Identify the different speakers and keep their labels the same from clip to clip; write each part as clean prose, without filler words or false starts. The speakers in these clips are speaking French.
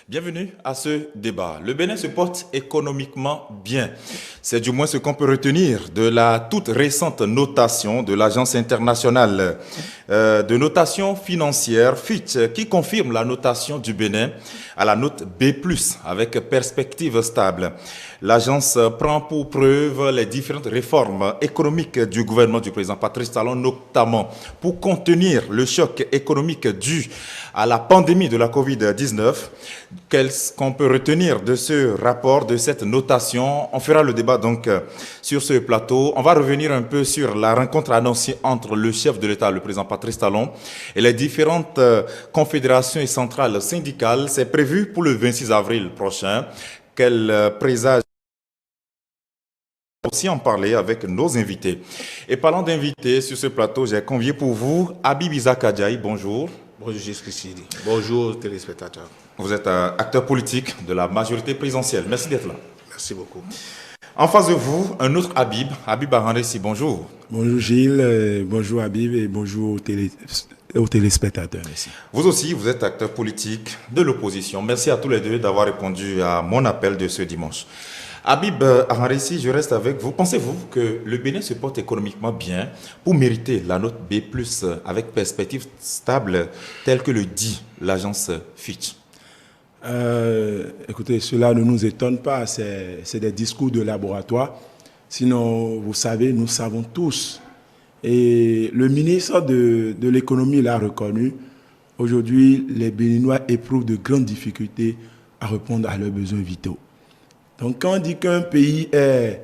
Speaker 1: Bienvenue à ce débat. Le Bénin se porte économiquement bien. C'est du moins ce qu'on peut retenir de la toute récente notation de l'Agence internationale de notation financière Fitch qui confirme la notation du Bénin à la note B+, avec perspective stable. L'agence prend pour preuve les différentes réformes économiques du gouvernement du président Patrice Talon, notamment pour contenir le choc économique dû à la pandémie de la Covid-19. Qu'est-ce qu'on peut retenir de ce rapport, de cette notation? On fera le débat donc sur ce plateau. On va revenir un peu sur la rencontre annoncée entre le chef de l'État, le président Patrice Talon, et les différentes confédérations et centrales syndicales. C'est prévu pour le 26 avril prochain. Quel présage aussi en parler avec nos invités. Et parlant d'invités, sur ce plateau, j'ai convié pour vous Habib Isaac Adjaï. Bonjour.
Speaker 2: Bonjour Jusqu'ici. Bonjour téléspectateurs.
Speaker 1: Vous êtes acteur politique de la majorité présidentielle. Merci d'être là.
Speaker 2: Merci beaucoup.
Speaker 1: En face de vous, un autre Habib, Habib Aranesi. Bonjour.
Speaker 3: Bonjour Gilles, bonjour Habib et bonjour aux téléspectateurs. Merci.
Speaker 1: Vous aussi, vous êtes acteur politique de l'opposition. Merci à tous les deux d'avoir répondu à mon appel de ce dimanche. Habib Aranesi, je reste avec vous. Pensez-vous que le Bénin se porte économiquement bien pour mériter la note B+, avec perspective stable, telle que le dit l'agence Fitch?
Speaker 3: Écoutez, cela ne nous étonne pas, c'est des discours de laboratoire. Sinon, vous savez, nous savons tous. Et le ministre de l'économie l'a reconnu. Aujourd'hui, les Béninois éprouvent de grandes difficultés à répondre à leurs besoins vitaux. Donc, quand on dit qu'un pays est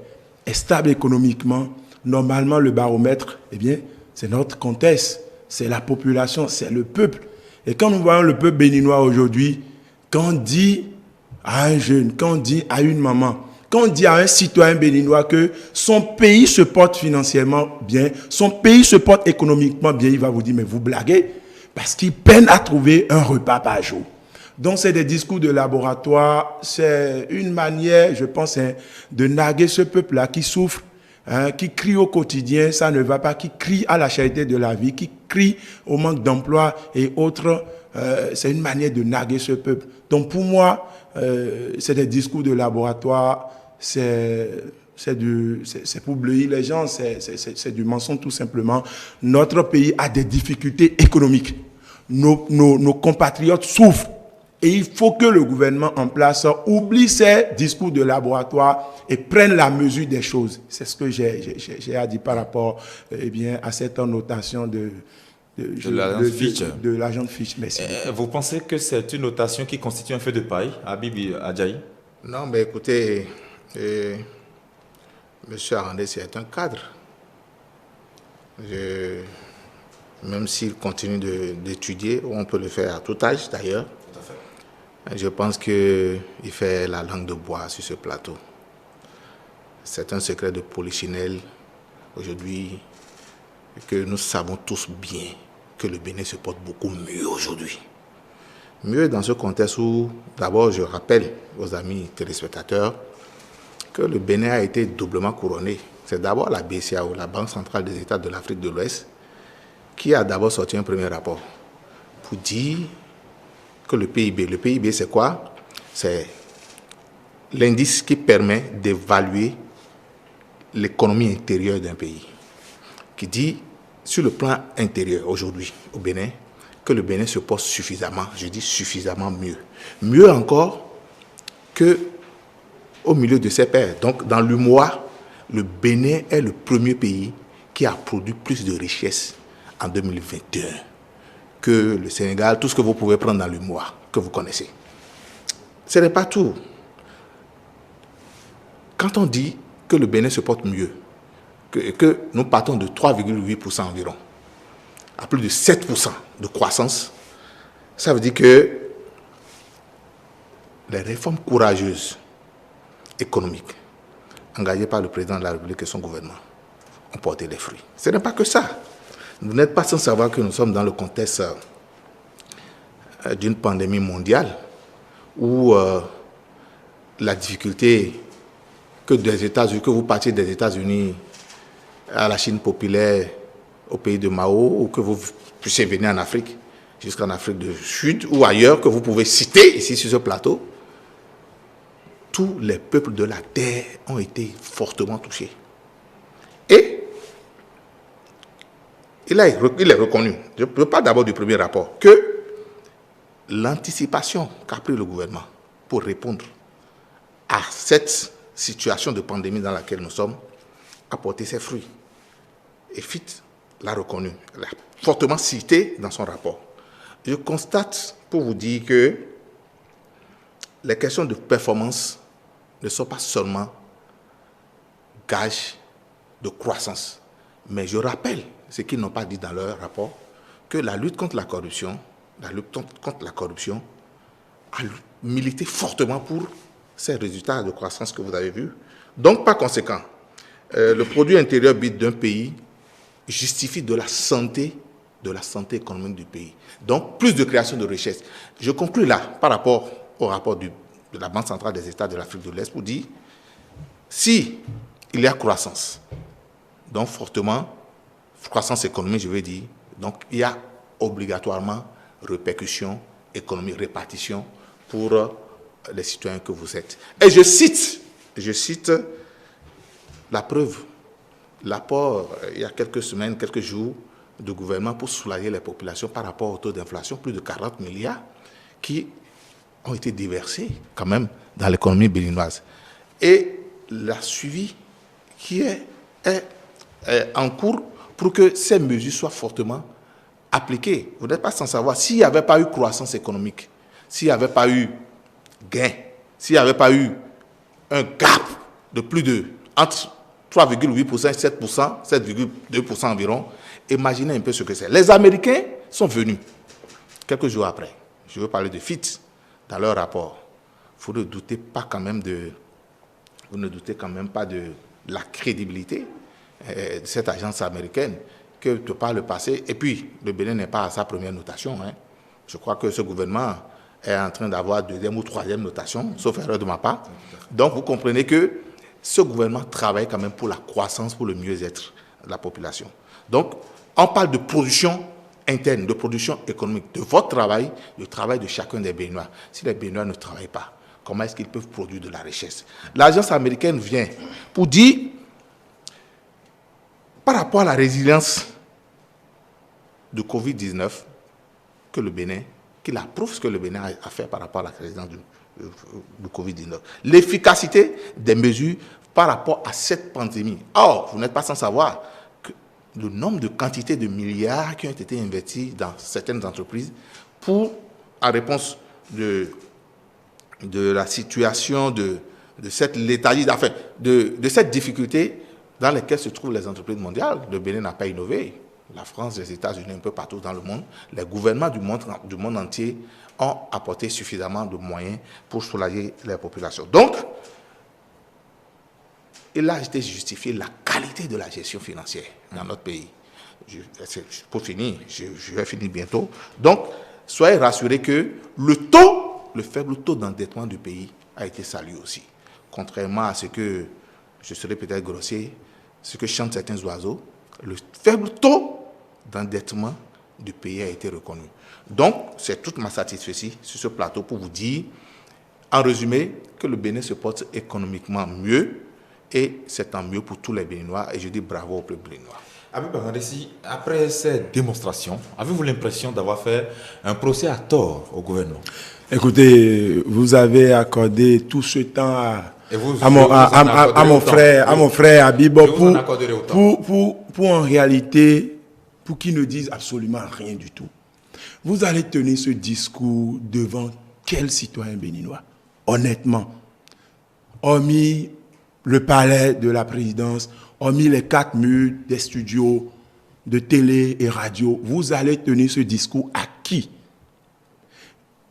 Speaker 3: stable économiquement, normalement, le baromètre, eh bien, c'est notre contexte, c'est la population, c'est le peuple. Et quand nous voyons le peuple béninois aujourd'hui, quand on dit à un jeune, quand on dit à une maman, quand on dit à un citoyen béninois que son pays se porte financièrement bien, son pays se porte économiquement bien, il va vous dire, mais vous blaguez, parce qu'il peine à trouver un repas par jour. Donc, c'est des discours de laboratoire, c'est une manière, je pense, de narguer ce peuple-là qui souffre, qui crie au quotidien, ça ne va pas, qui crie à la charité de la vie, qui crie au manque d'emploi et autres. C'est une manière de narguer ce peuple. Donc, pour moi, c'est des discours de laboratoire, c'est pour bleuir les gens, c'est du mensonge tout simplement. Notre pays a des difficultés économiques. Nos compatriotes souffrent. Et il faut que le gouvernement en place oublie ces discours de laboratoire et prenne la mesure des choses. C'est ce que j'ai à dire par rapport à cette notation de l'agence Fitch. Merci.
Speaker 1: Vous pensez que c'est une notation qui constitue un feu de paille, Habib Adjaï?
Speaker 2: Non, mais écoutez, M. Aranesi est un cadre. Même s'il continue d'étudier, on peut le faire à tout âge d'ailleurs. Je pense qu'il fait la langue de bois sur ce plateau. C'est un secret de polichinelle aujourd'hui que nous savons tous bien que le Bénin se porte beaucoup mieux aujourd'hui. Mieux dans ce contexte où, d'abord, je rappelle aux amis téléspectateurs que le Bénin a été doublement couronné. C'est d'abord la BCAO, la Banque centrale des États de l'Afrique de l'Ouest, qui a d'abord sorti un premier rapport pour dire que le PIB, c'est quoi? C'est l'indice qui permet d'évaluer l'économie intérieure d'un pays, qui dit, sur le plan intérieur aujourd'hui au Bénin, que le Bénin se porte suffisamment, je dis suffisamment mieux. Mieux encore qu'au milieu de ses pairs. Donc, dans l'UMOA, le Bénin est le premier pays qui a produit plus de richesses en 2021. Que le Sénégal, tout ce que vous pouvez prendre dans le mois, que vous connaissez. Ce n'est pas tout. Quand on dit que le Bénin se porte mieux, que nous partons de 3,8% environ, à plus de 7% de croissance, ça veut dire que les réformes courageuses économiques engagées par le président de la République et son gouvernement ont porté des fruits. Ce n'est pas que ça. Vous n'êtes pas sans savoir que nous sommes dans le contexte d'une pandémie mondiale où la difficulté que vous partiez des États-Unis à la Chine populaire, au pays de Mao, ou que vous puissiez venir en Afrique, jusqu'en Afrique du Sud ou ailleurs, que vous pouvez citer ici sur ce plateau, tous les peuples de la terre ont été fortement touchés. Et il est reconnu, je parle d'abord du premier rapport, que l'anticipation qu'a pris le gouvernement pour répondre à cette situation de pandémie dans laquelle nous sommes a porté ses fruits. Et FIT l'a reconnu, l'a fortement cité dans son rapport. Je constate pour vous dire que les questions de performance ne sont pas seulement gages de croissance. Mais je rappelle ce qu'ils n'ont pas dit dans leur rapport, que la lutte contre la corruption a milité fortement pour ces résultats de croissance que vous avez vus. Donc, par conséquent, le produit intérieur brut d'un pays justifie de la santé économique du pays. Donc, plus de création de richesses. Je conclue là, par rapport au rapport de la Banque centrale des États de l'Afrique de l'Est, pour dire, si il y a croissance, donc fortement, croissance économique, je veux dire, donc il y a obligatoirement répercussion économique, répartition pour les citoyens que vous êtes. Et je cite la preuve, l'apport, il y a quelques semaines, quelques jours, du gouvernement pour soulager les populations par rapport au taux d'inflation, plus de 40 milliards qui ont été déversés quand même dans l'économie béninoise. Et la suivi qui est en cours pour que ces mesures soient fortement appliquées. Vous n'êtes pas sans savoir, s'il n'y avait pas eu croissance économique, s'il n'y avait pas eu gain, s'il n'y avait pas eu un gap de plus de entre 3,8% et 7%, 7,2% environ, imaginez un peu ce que c'est. Les Américains sont venus quelques jours après. Je veux parler de FIT dans leur rapport. Vous ne doutez quand même pas de la crédibilité de cette agence américaine que de par le passé. Et puis, le Bénin n'est pas à sa première notation. Je crois que ce gouvernement est en train d'avoir deuxième ou troisième notation, sauf erreur de ma part. Donc, vous comprenez que ce gouvernement travaille quand même pour la croissance, pour le mieux-être de la population. Donc, on parle de production interne, de production économique, de votre travail, du travail de chacun des Béninois. Si les Béninois ne travaillent pas, comment est-ce qu'ils peuvent produire de la richesse? L'agence américaine vient pour dire, par rapport à la résilience de Covid-19, que le Bénin, qu'il approuve ce que le Bénin a fait par rapport à la résilience du Covid-19. L'efficacité des mesures par rapport à cette pandémie. Or, vous n'êtes pas sans savoir que le nombre de quantités de milliards qui ont été investis dans certaines entreprises pour, en réponse de la situation de cette léthargie, enfin, de cette difficulté dans laquelle se trouvent les entreprises mondiales. Le Bénin n'a pas innové. La France, les États-Unis, un peu partout dans le monde, les gouvernements du monde entier ont apporté suffisamment de moyens pour soulager les populations. Donc, il a été justifié la qualité de la gestion financière dans notre pays. Pour finir, je vais finir bientôt. Donc, soyez rassurés que le faible taux d'endettement du pays a été salué aussi. Contrairement à ce que, je serais peut-être grossier, ce que chantent certains oiseaux, le faible taux d'endettement du pays a été reconnu. Donc, c'est toute ma satisfaction sur ce plateau pour vous dire, en résumé, que le Bénin se porte économiquement mieux et c'est tant mieux pour tous les Béninois et je dis bravo au peuple béninois.
Speaker 1: Habib Bagandessi, après ces démonstrations, avez-vous l'impression d'avoir fait un procès à tort au gouvernement?
Speaker 3: Écoutez, vous avez accordé tout ce temps à mon frère Habib pour en réalité, pour qu'ils ne disent absolument rien du tout. Vous allez tenir ce discours devant quel citoyen béninois? Honnêtement, hormis le palais de la présidence, hormis les 4 murs des studios de télé et radio, vous allez tenir ce discours à qui?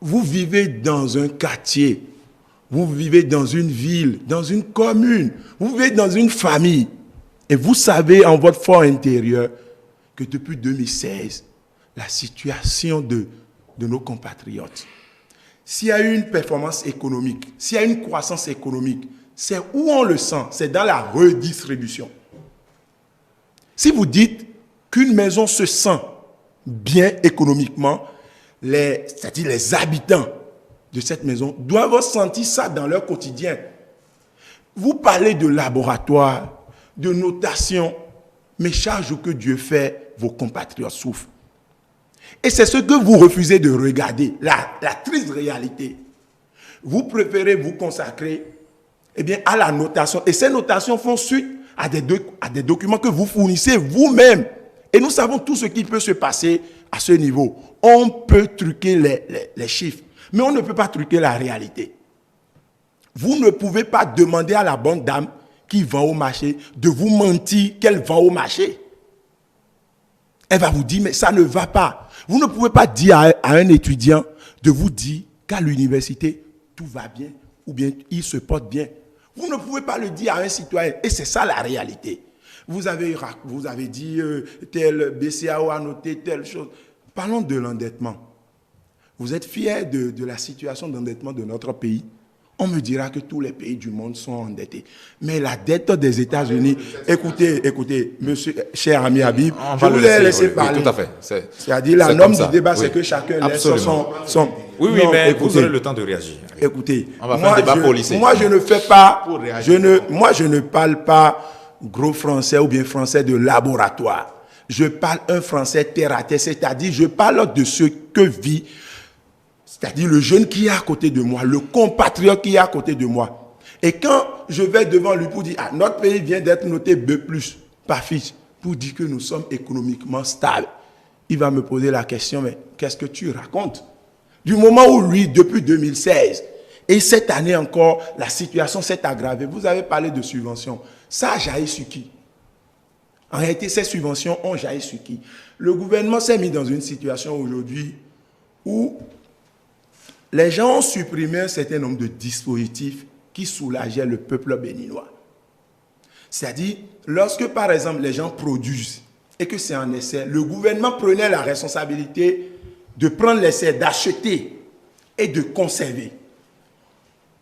Speaker 3: Vous vivez dans un quartier, vous vivez dans une ville, dans une commune, vous vivez dans une famille. Et vous savez en votre fort intérieur que depuis 2016, la situation de nos compatriotes, s'il y a eu une performance économique, s'il y a une croissance économique, c'est où on le sent, c'est dans la redistribution. Si vous dites qu'une maison se sent bien économiquement, c'est-à-dire les habitants de cette maison, doivent sentir ça dans leur quotidien. Vous parlez de laboratoire, de notation, mais chaque jour que Dieu fait, vos compatriotes souffrent. Et c'est ce que vous refusez de regarder, la triste réalité. Vous préférez vous consacrer à la notation. Et ces notations font suite à des documents que vous fournissez vous-même. Et nous savons tout ce qui peut se passer à ce niveau. On peut truquer les chiffres, mais on ne peut pas truquer la réalité. Vous ne pouvez pas demander à la bonne dame qui vend au marché de vous mentir qu'elle vend au marché. Elle va vous dire, mais ça ne va pas. Vous ne pouvez pas dire à un étudiant de vous dire qu'à l'université, tout va bien ou bien il se porte bien. Vous ne pouvez pas le dire à un citoyen. Et c'est ça la réalité. Vous avez dit tel BCAO a noté telle chose. Parlons de l'endettement. Vous êtes fiers de la situation d'endettement de notre pays. On me dira que tous les pays du monde sont endettés. Mais la dette des États-Unis, écoutez, monsieur, cher ami Habib, je voulais laisser parler.
Speaker 1: Oui, tout à fait.
Speaker 3: C'est-à-dire, la norme du débat, c'est que chacun laisse son...
Speaker 1: Oui,
Speaker 3: non,
Speaker 1: mais
Speaker 3: écoutez,
Speaker 1: vous aurez le temps de réagir.
Speaker 3: Écoutez,
Speaker 1: on va faire un débat policier.
Speaker 3: Moi, je ne fais pas... je ne parle pas gros français ou bien français de laboratoire. Je parle un français terre à terre, c'est-à-dire, je parle de ce que vit... C'est-à-dire le jeune qui est à côté de moi, le compatriote qui est à côté de moi. Et quand je vais devant lui pour dire, notre pays vient d'être noté B+, par Fitch, pour dire que nous sommes économiquement stables, il va me poser la question, mais qu'est-ce que tu racontes? Du moment où lui, depuis 2016, et cette année encore, la situation s'est aggravée. Vous avez parlé de subventions. Ça a jailli sur qui? En réalité, ces subventions ont jailli sur qui? Le gouvernement s'est mis dans une situation aujourd'hui où les gens ont supprimé un certain nombre de dispositifs qui soulageaient le peuple béninois. C'est-à-dire, lorsque, par exemple, les gens produisent et que c'est un essai, le gouvernement prenait la responsabilité de prendre l'essai, d'acheter et de conserver.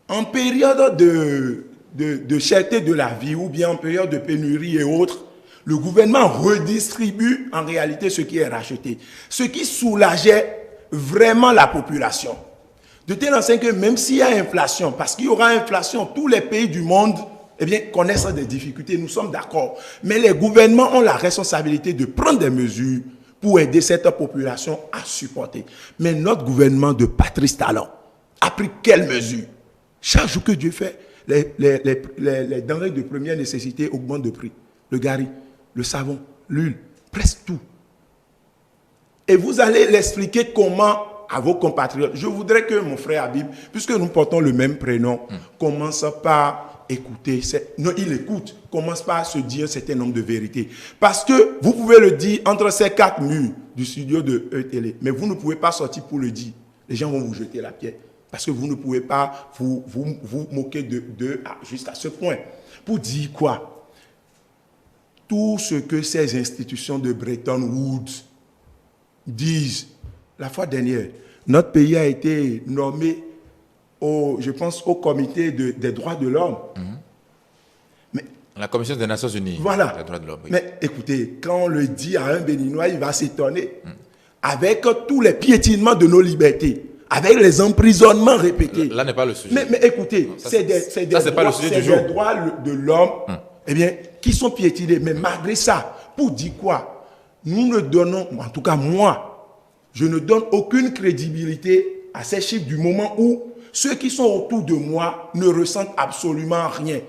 Speaker 3: En période de cherté de la vie ou bien en période de pénurie et autres, le gouvernement redistribue en réalité ce qui est racheté, ce qui soulageait vraiment la population. De telle enseigne que même s'il y a inflation, parce qu'il y aura inflation, tous les pays du monde connaissent des difficultés, nous sommes d'accord. Mais les gouvernements ont la responsabilité de prendre des mesures pour aider cette population à supporter. Mais notre gouvernement de Patrice Talon a pris quelles mesures? Chaque jour que Dieu fait, les denrées de première nécessité augmentent de prix. Le gari, le savon, l'huile, presque tout. Et vous allez l'expliquer comment à vos compatriotes. Je voudrais que mon frère Habib, puisque nous portons le même prénom, commence par écouter. Non, il écoute. Commence par se dire un certain nombre de vérités. Parce que vous pouvez le dire entre ces 4 murs du studio de ETL, mais vous ne pouvez pas sortir pour le dire. Les gens vont vous jeter la pierre. Parce que vous ne pouvez pas vous moquer juste à ce point. Pour dire quoi? Tout ce que ces institutions de Bretton Woods disent. La fois dernière, notre pays a été nommé, je pense, au comité des droits de l'homme. Mais
Speaker 1: la Commission des Nations Unies
Speaker 3: voilà.
Speaker 1: des droits de l'homme. Oui.
Speaker 3: Mais écoutez, quand on le dit à un Béninois, il va s'étonner. Avec tous les piétinements de nos libertés, avec les emprisonnements répétés.
Speaker 1: Là n'est pas le sujet.
Speaker 3: Mais écoutez, c'est des droits de l'homme qui sont piétinés. Mais malgré ça, pour dire quoi? Nous ne donnons, en tout cas moi, je ne donne aucune crédibilité à ces chiffres du moment où ceux qui sont autour de moi ne ressentent absolument rien.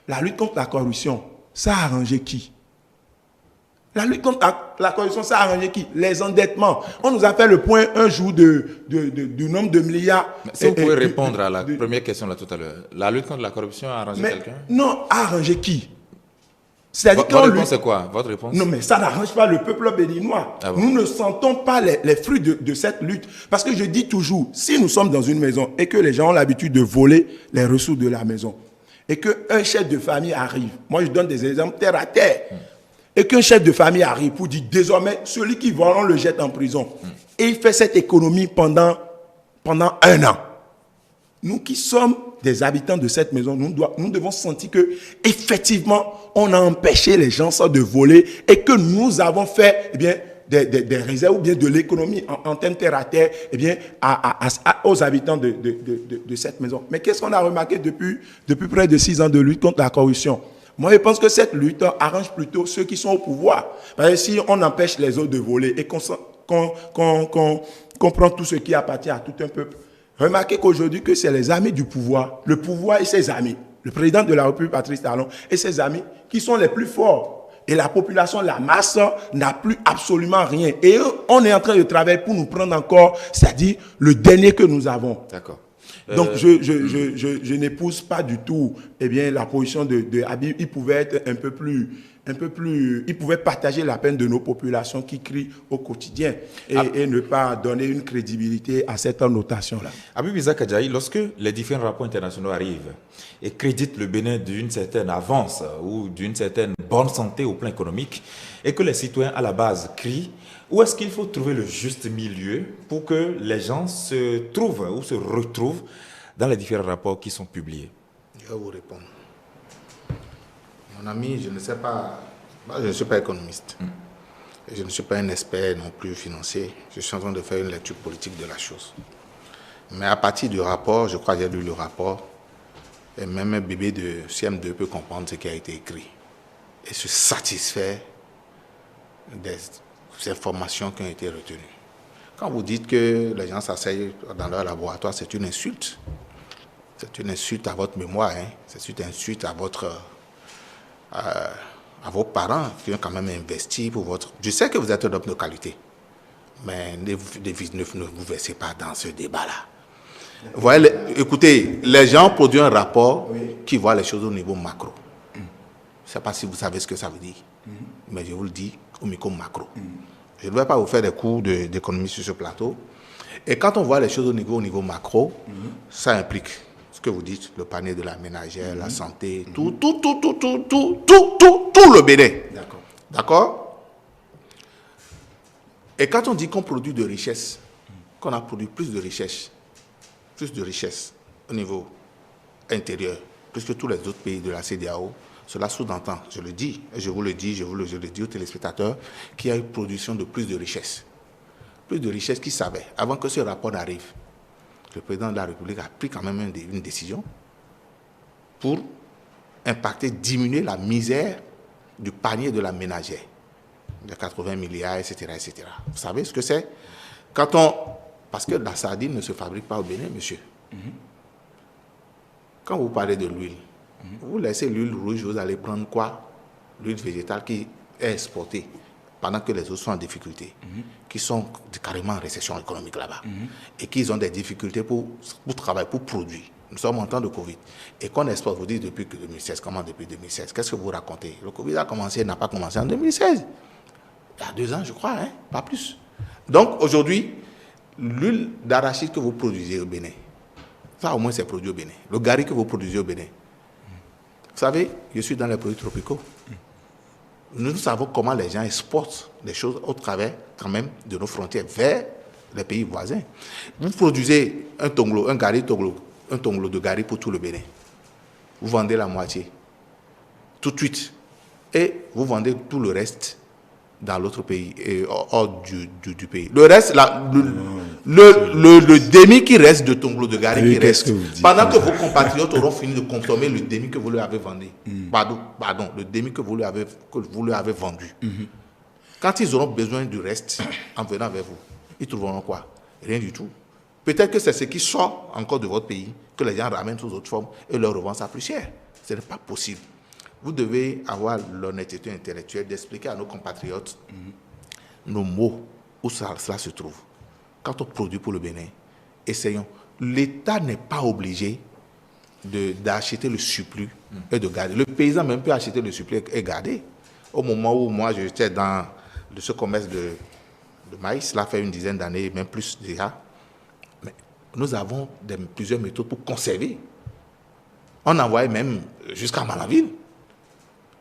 Speaker 3: La lutte contre la corruption, ça a arrangé qui? La lutte contre la corruption, ça a arrangé qui? Les endettements. On nous a fait le point un jour du nombre de milliards.
Speaker 1: Mais si vous pouvez répondre à la première question là tout à l'heure. La lutte contre la corruption a arrangé quelqu'un?
Speaker 3: Non, a arrangé qui? C'est-à-dire
Speaker 1: votre réponse c'est quoi? Votre réponse?
Speaker 3: Non, mais ça n'arrange pas le peuple béninois. Ah bon? Nous ne sentons pas les fruits de cette lutte. Parce que je dis toujours, si nous sommes dans une maison et que les gens ont l'habitude de voler les ressources de la maison, et qu'un chef de famille arrive, moi je donne des exemples terre à terre, et qu'un chef de famille arrive pour dire désormais, celui qui vend, on le jette en prison. Et il fait cette économie pendant 1 an. Nous qui sommes des habitants de cette maison, nous devons sentir que effectivement, on a empêché les gens de voler et que nous avons fait des réserves ou bien de l'économie en termes terre à terre, eh bien, aux habitants de cette maison. Mais qu'est-ce qu'on a remarqué depuis près de 6 ans de lutte contre la corruption? Moi, je pense que cette lutte arrange plutôt ceux qui sont au pouvoir. Parce que si on empêche les autres de voler et qu'on prend tout ce qui appartient à tout un peuple, remarquez qu'aujourd'hui, que c'est les amis du pouvoir, le pouvoir et ses amis, le président de la République, Patrice Talon, et ses amis, qui sont les plus forts. Et la population, la masse, n'a plus absolument rien. Et on est en train de travailler pour nous prendre encore, c'est-à-dire le dernier que nous avons.
Speaker 1: D'accord.
Speaker 3: Donc, je n'épouse pas du tout, eh bien, la position de Habib. Il pouvait être un peu plus, il pouvait partager la peine de nos populations qui crient au quotidien et ne pas donner une crédibilité à cette notation-là.
Speaker 1: Habib Isaac Adjaï, lorsque les différents rapports internationaux arrivent et créditent le Bénin d'une certaine avance ou d'une certaine bonne santé au plan économique et que les citoyens à la base crient, où est-ce qu'il faut trouver le juste milieu pour que les gens se trouvent ou se retrouvent dans les différents rapports qui sont publiés?
Speaker 2: Je vais vous répondre. Mon ami, je ne sais pas, moi, je ne suis pas économiste. Et je ne suis pas un expert non plus financier. Je suis en train de faire une lecture politique de la chose. Mais à partir du rapport, je crois que j'ai lu le rapport, et même un bébé de CM2 peut comprendre ce qui a été écrit et se satisfaire des informations qui ont été retenues. Quand vous dites que les gens s'asseyent dans leur laboratoire, c'est une insulte. C'est une insulte à votre mémoire, hein. C'est une insulte à vos parents qui ont quand même investi pour votre... Je sais que vous êtes un homme de qualité, mais ne vous versez pas dans ce débat-là. Vous voyez, écoutez, les gens produisent un rapport qui voit les choses au niveau macro. Je ne sais pas si vous savez ce que ça veut dire, mais je vous le dis au micro macro. Je ne vais pas vous faire des cours d'économie sur ce plateau. Et quand on voit les choses au niveau macro, ça implique ce que vous dites, le panier de la ménagère, la santé, tout le Bénin. D'accord? Et quand on dit qu'on produit de richesse, qu'on a produit plus de richesse au niveau intérieur, plus que tous les autres pays de la CEDEAO, cela sous-entend, je le dis, et je vous le dis aux téléspectateurs, qu'il y a une production de plus de richesse. Plus de richesse qui savait, avant que ce rapport n'arrive, le président de la République a pris quand même une décision pour impacter, diminuer la misère du panier de la ménagère, de 80 milliards, etc., etc. Vous savez ce que c'est? Parce que la sardine ne se fabrique pas au Bénin, monsieur. Quand vous parlez de l'huile, vous laissez l'huile rouge, vous allez prendre quoi? L'huile végétale qui est exportée pendant que les autres sont en difficulté, qui sont carrément en récession économique là-bas, et qui ont des difficultés pour travailler, pour produire. Nous sommes en temps de Covid. Et qu'on exporte, vous dites depuis 2016, comment depuis 2016? Qu'est-ce que vous racontez? Le Covid n'a pas commencé en 2016. Il y a 2 ans, je crois, hein? Pas plus. Donc aujourd'hui, l'huile d'arachide que vous produisez au Bénin, ça au moins c'est produit au Bénin. Le gari que vous produisez au Bénin. Vous savez, je suis dans les produits tropicaux. Nous savons comment les gens exportent des choses au travers quand même de nos frontières vers les pays voisins. Vous produisez un tonglo de gari pour tout le Bénin. Vous vendez la moitié tout de suite et vous vendez tout le reste dans l'autre pays, hors du pays. Le reste, le demi qui reste de tonglo de gari qui reste, pendant que vos compatriotes auront fini de consommer le demi que vous leur avez vendu. Pardon, le demi que vous leur avez vendu. Quand ils auront besoin du reste, en venant vers vous, ils trouveront quoi? Rien du tout. Peut-être que c'est ce qui sort encore de votre pays, que les gens ramènent sous autre forme et leur revendent ça plus cher. Ce n'est pas possible. Vous devez avoir l'honnêteté intellectuelle d'expliquer à nos compatriotes nos mots, où cela se trouve. Quand on produit pour le Bénin, essayons. L'État n'est pas obligé d'acheter le surplus et de garder. Le paysan même peut acheter le surplus et garder. Au moment où moi j'étais dans ce commerce de maïs, cela fait une dizaine d'années, même plus déjà, mais nous avons plusieurs méthodes pour conserver. On envoyait même jusqu'à Malaville.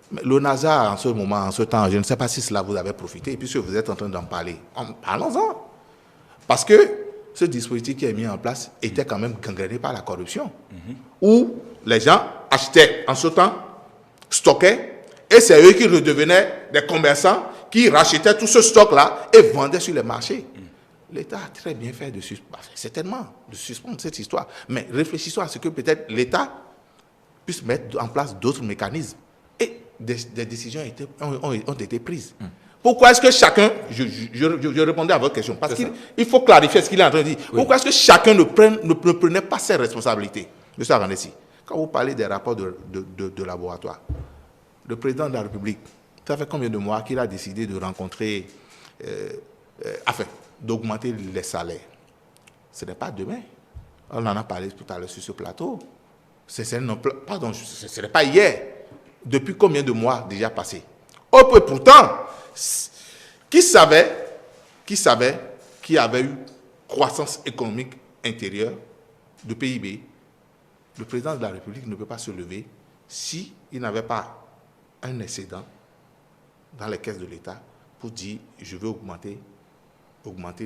Speaker 2: Mais le NASA, en ce moment, en ce temps, je ne sais pas si cela vous avait profité, et puisque vous êtes en train d'en parler, parlons-en. Parce que ce dispositif qui est mis en place était quand même gangréné par la corruption, où les gens achetaient en ce temps, stockaient, et c'est eux qui redevenaient des commerçants qui rachetaient tout ce stock-là et vendaient sur les marchés. L'État a très bien fait certainement de suspendre cette histoire. Mais réfléchissons à ce que peut-être l'État puisse mettre en place d'autres mécanismes. Et des décisions ont été prises. Pourquoi est-ce que chacun, je répondais à votre question, parce qu'il faut clarifier ce qu'il est en train de dire. Oui. Pourquoi est-ce que chacun ne prenait pas ses responsabilités? Monsieur Aranesi, quand vous parlez des rapports de laboratoire, le président de la République, ça fait combien de mois qu'il a décidé de rencontrer, d'augmenter les salaires? Ce n'est pas demain. On en a parlé tout à l'heure sur ce plateau. Ce n'est pas hier. Depuis combien de mois déjà passé? Pourtant, qui savait qu'il y avait eu croissance économique intérieure de PIB? Le président de la République ne peut pas se lever s'il n'avait pas un excédent dans les caisses de l'État pour dire je veux augmenter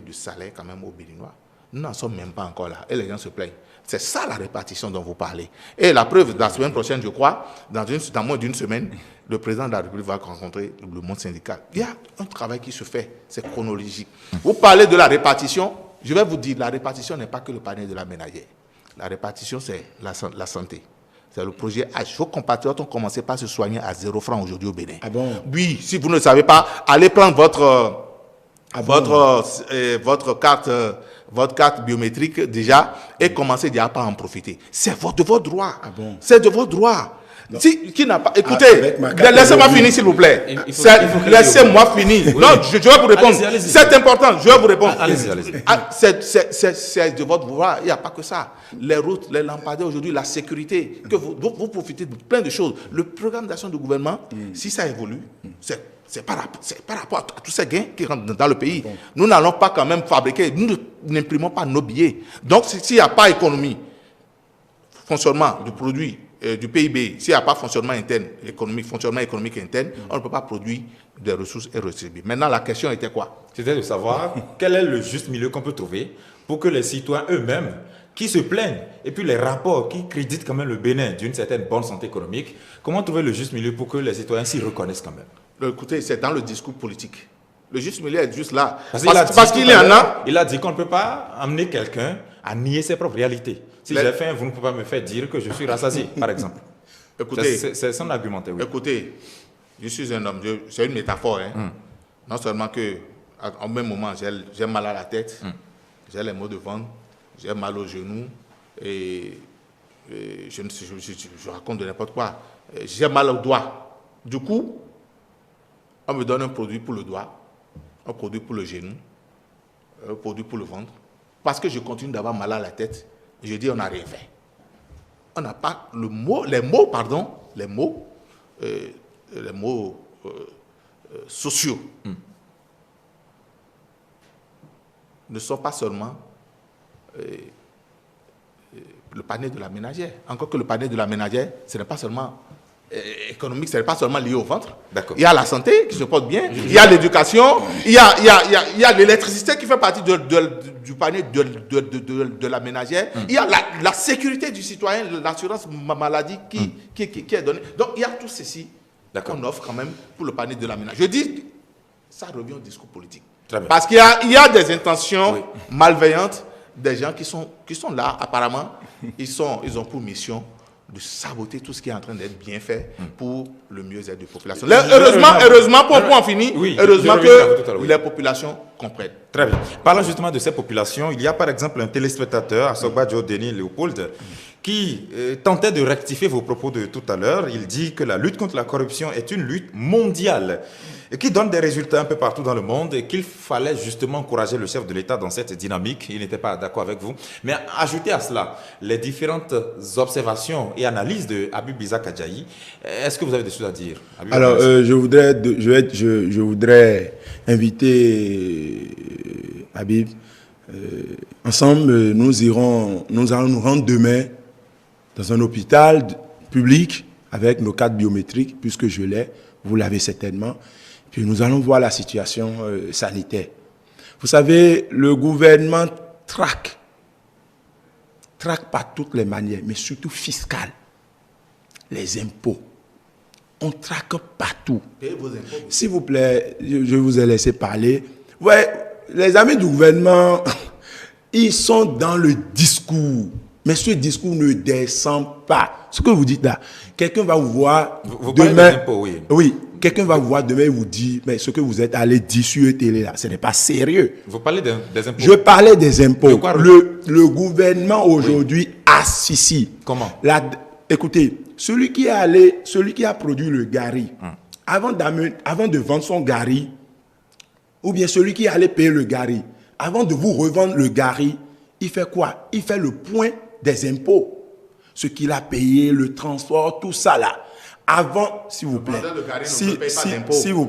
Speaker 2: le salaire quand même aux Béninois. Nous n'en sommes même pas encore là. Et les gens se plaignent. C'est ça la répartition dont vous parlez. Et la preuve, la semaine prochaine, je crois, dans moins d'une semaine, le président de la République va rencontrer le monde syndical. Il y a un travail qui se fait, c'est chronologique. Vous parlez de la répartition, je vais vous dire, la répartition n'est pas que le panier de la ménagère. La répartition, c'est la santé. C'est le projet H. Vos compatriotes ont commencé par se soigner à 0 francs aujourd'hui au Bénin.
Speaker 3: Ah bon?
Speaker 2: Oui, si vous ne le savez pas, allez prendre votre carte biométrique déjà et commencez déjà par en profiter. C'est de votre droit.
Speaker 3: Ah bon?
Speaker 2: C'est de votre droit. Qui n'a pas... Écoutez, laissez-moi finir s'il vous plaît. Laissez-moi finir. Non, je vais vous répondre. C'est important, je vais vous répondre.
Speaker 1: Allez-y.
Speaker 2: C'est de votre droit. Il n'y a pas que ça. Les routes, les lampadaires aujourd'hui, la sécurité, que vous profitez de plein de choses. Le programme d'action du gouvernement, si ça évolue, c'est par rapport à tous ces gains qui rentrent dans le pays. Bon. Nous n'allons pas quand même fabriquer, nous n'imprimons pas nos billets. Donc, s'il n'y a pas économie, fonctionnement du produit, du PIB, s'il n'y a pas fonctionnement économique interne, on ne peut pas produire des ressources et redistribuer. Maintenant, la question était quoi?
Speaker 1: C'était de savoir quel est le juste milieu qu'on peut trouver pour que les citoyens eux-mêmes qui se plaignent, et puis les rapports qui créditent quand même le Bénin d'une certaine bonne santé économique, comment trouver le juste milieu pour que les citoyens s'y reconnaissent quand même?
Speaker 2: Écoutez, c'est dans le discours politique. Le juste milieu est juste là.
Speaker 1: Parce qu'il y en a. Il a dit qu'on ne peut pas amener quelqu'un à nier ses propres réalités. Si j'ai faim, vous ne pouvez pas me faire dire que je suis rassasié, par exemple.
Speaker 2: Écoutez,
Speaker 1: c'est son argumentaire. Oui.
Speaker 2: Écoutez, je suis un homme, c'est une métaphore. Non seulement que, en même moment, j'ai mal à la tête, j'ai les maux de ventre, j'ai mal aux genoux, et je raconte de n'importe quoi. J'ai mal au doigt. Du coup, on me donne un produit pour le doigt, un produit pour le genou, un produit pour le ventre. Parce que je continue d'avoir mal à la tête, je dis on n'a rien fait. On n'a pas les mots sociaux ne sont pas seulement le panier de la ménagère. Encore que le panier de la ménagère, ce n'est pas seulement économique, ce n'est pas seulement lié au ventre. Il y a la santé qui se porte bien, il y a l'éducation, il y a l'électricité qui fait partie du panier de la ménagère, il y a la sécurité du citoyen, l'assurance maladie qui est donnée. Donc il y a tout ceci qu'on offre quand même pour le panier de la ménagère. Je dis, ça revient au discours politique. Parce qu'il y a des intentions malveillantes, des gens qui sont là, apparemment, ils ont pour mission de saboter tout ce qui est en train d'être bien fait pour le mieux-être des populations. Heureusement, pour en finir, heureusement que les populations comprennent.
Speaker 1: Très bien. Parlant justement de ces populations, il y a par exemple un téléspectateur, Asogba Denis Léopold, qui tentait de rectifier vos propos de tout à l'heure. Il dit que la lutte contre la corruption est une lutte mondiale et qui donne des résultats un peu partout dans le monde et qu'il fallait justement encourager le chef de l'État dans cette dynamique. Il n'était pas d'accord avec vous. Mais ajoutez à cela les différentes observations et analyses de Habib Isaac Adjahi. Est-ce que vous avez des choses à dire?
Speaker 3: Alors, je voudrais inviter Habib. Ensemble, nous allons nous rendre demain dans un hôpital public avec nos cartes biométriques, puisque je l'ai, vous l'avez certainement. Puis nous allons voir la situation sanitaire. Vous savez, le gouvernement traque par toutes les manières, mais surtout fiscales, les impôts. On traque partout.
Speaker 2: Payez vos impôts.
Speaker 3: S'il vous plaît, je vous ai laissé parler. Ouais, les amis du gouvernement, ils sont dans le discours. Mais ce discours ne descend pas. Ce que vous dites là, quelqu'un va vous voir
Speaker 1: Vous
Speaker 3: demain.
Speaker 1: parlez des impôts, oui.
Speaker 3: Oui, quelqu'un va vous voir demain et vous dit, mais ce que vous êtes allé dire sur télé là, ce n'est pas sérieux.
Speaker 1: Vous parlez des impôts.
Speaker 3: Je parlais des impôts.
Speaker 1: De quoi
Speaker 3: Le gouvernement aujourd'hui assucie.
Speaker 1: Comment?
Speaker 3: Écoutez, celui qui a produit le gari, avant de vendre son gari, ou bien celui qui allait payer le gari, avant de vous revendre le gari, il fait quoi? Il fait le point des impôts. Ce qu'il a payé, le transport, tout ça là. Avant, s'il vous plaît.
Speaker 2: vendeur de gari ne paye pas d'impôts.
Speaker 3: S'il vous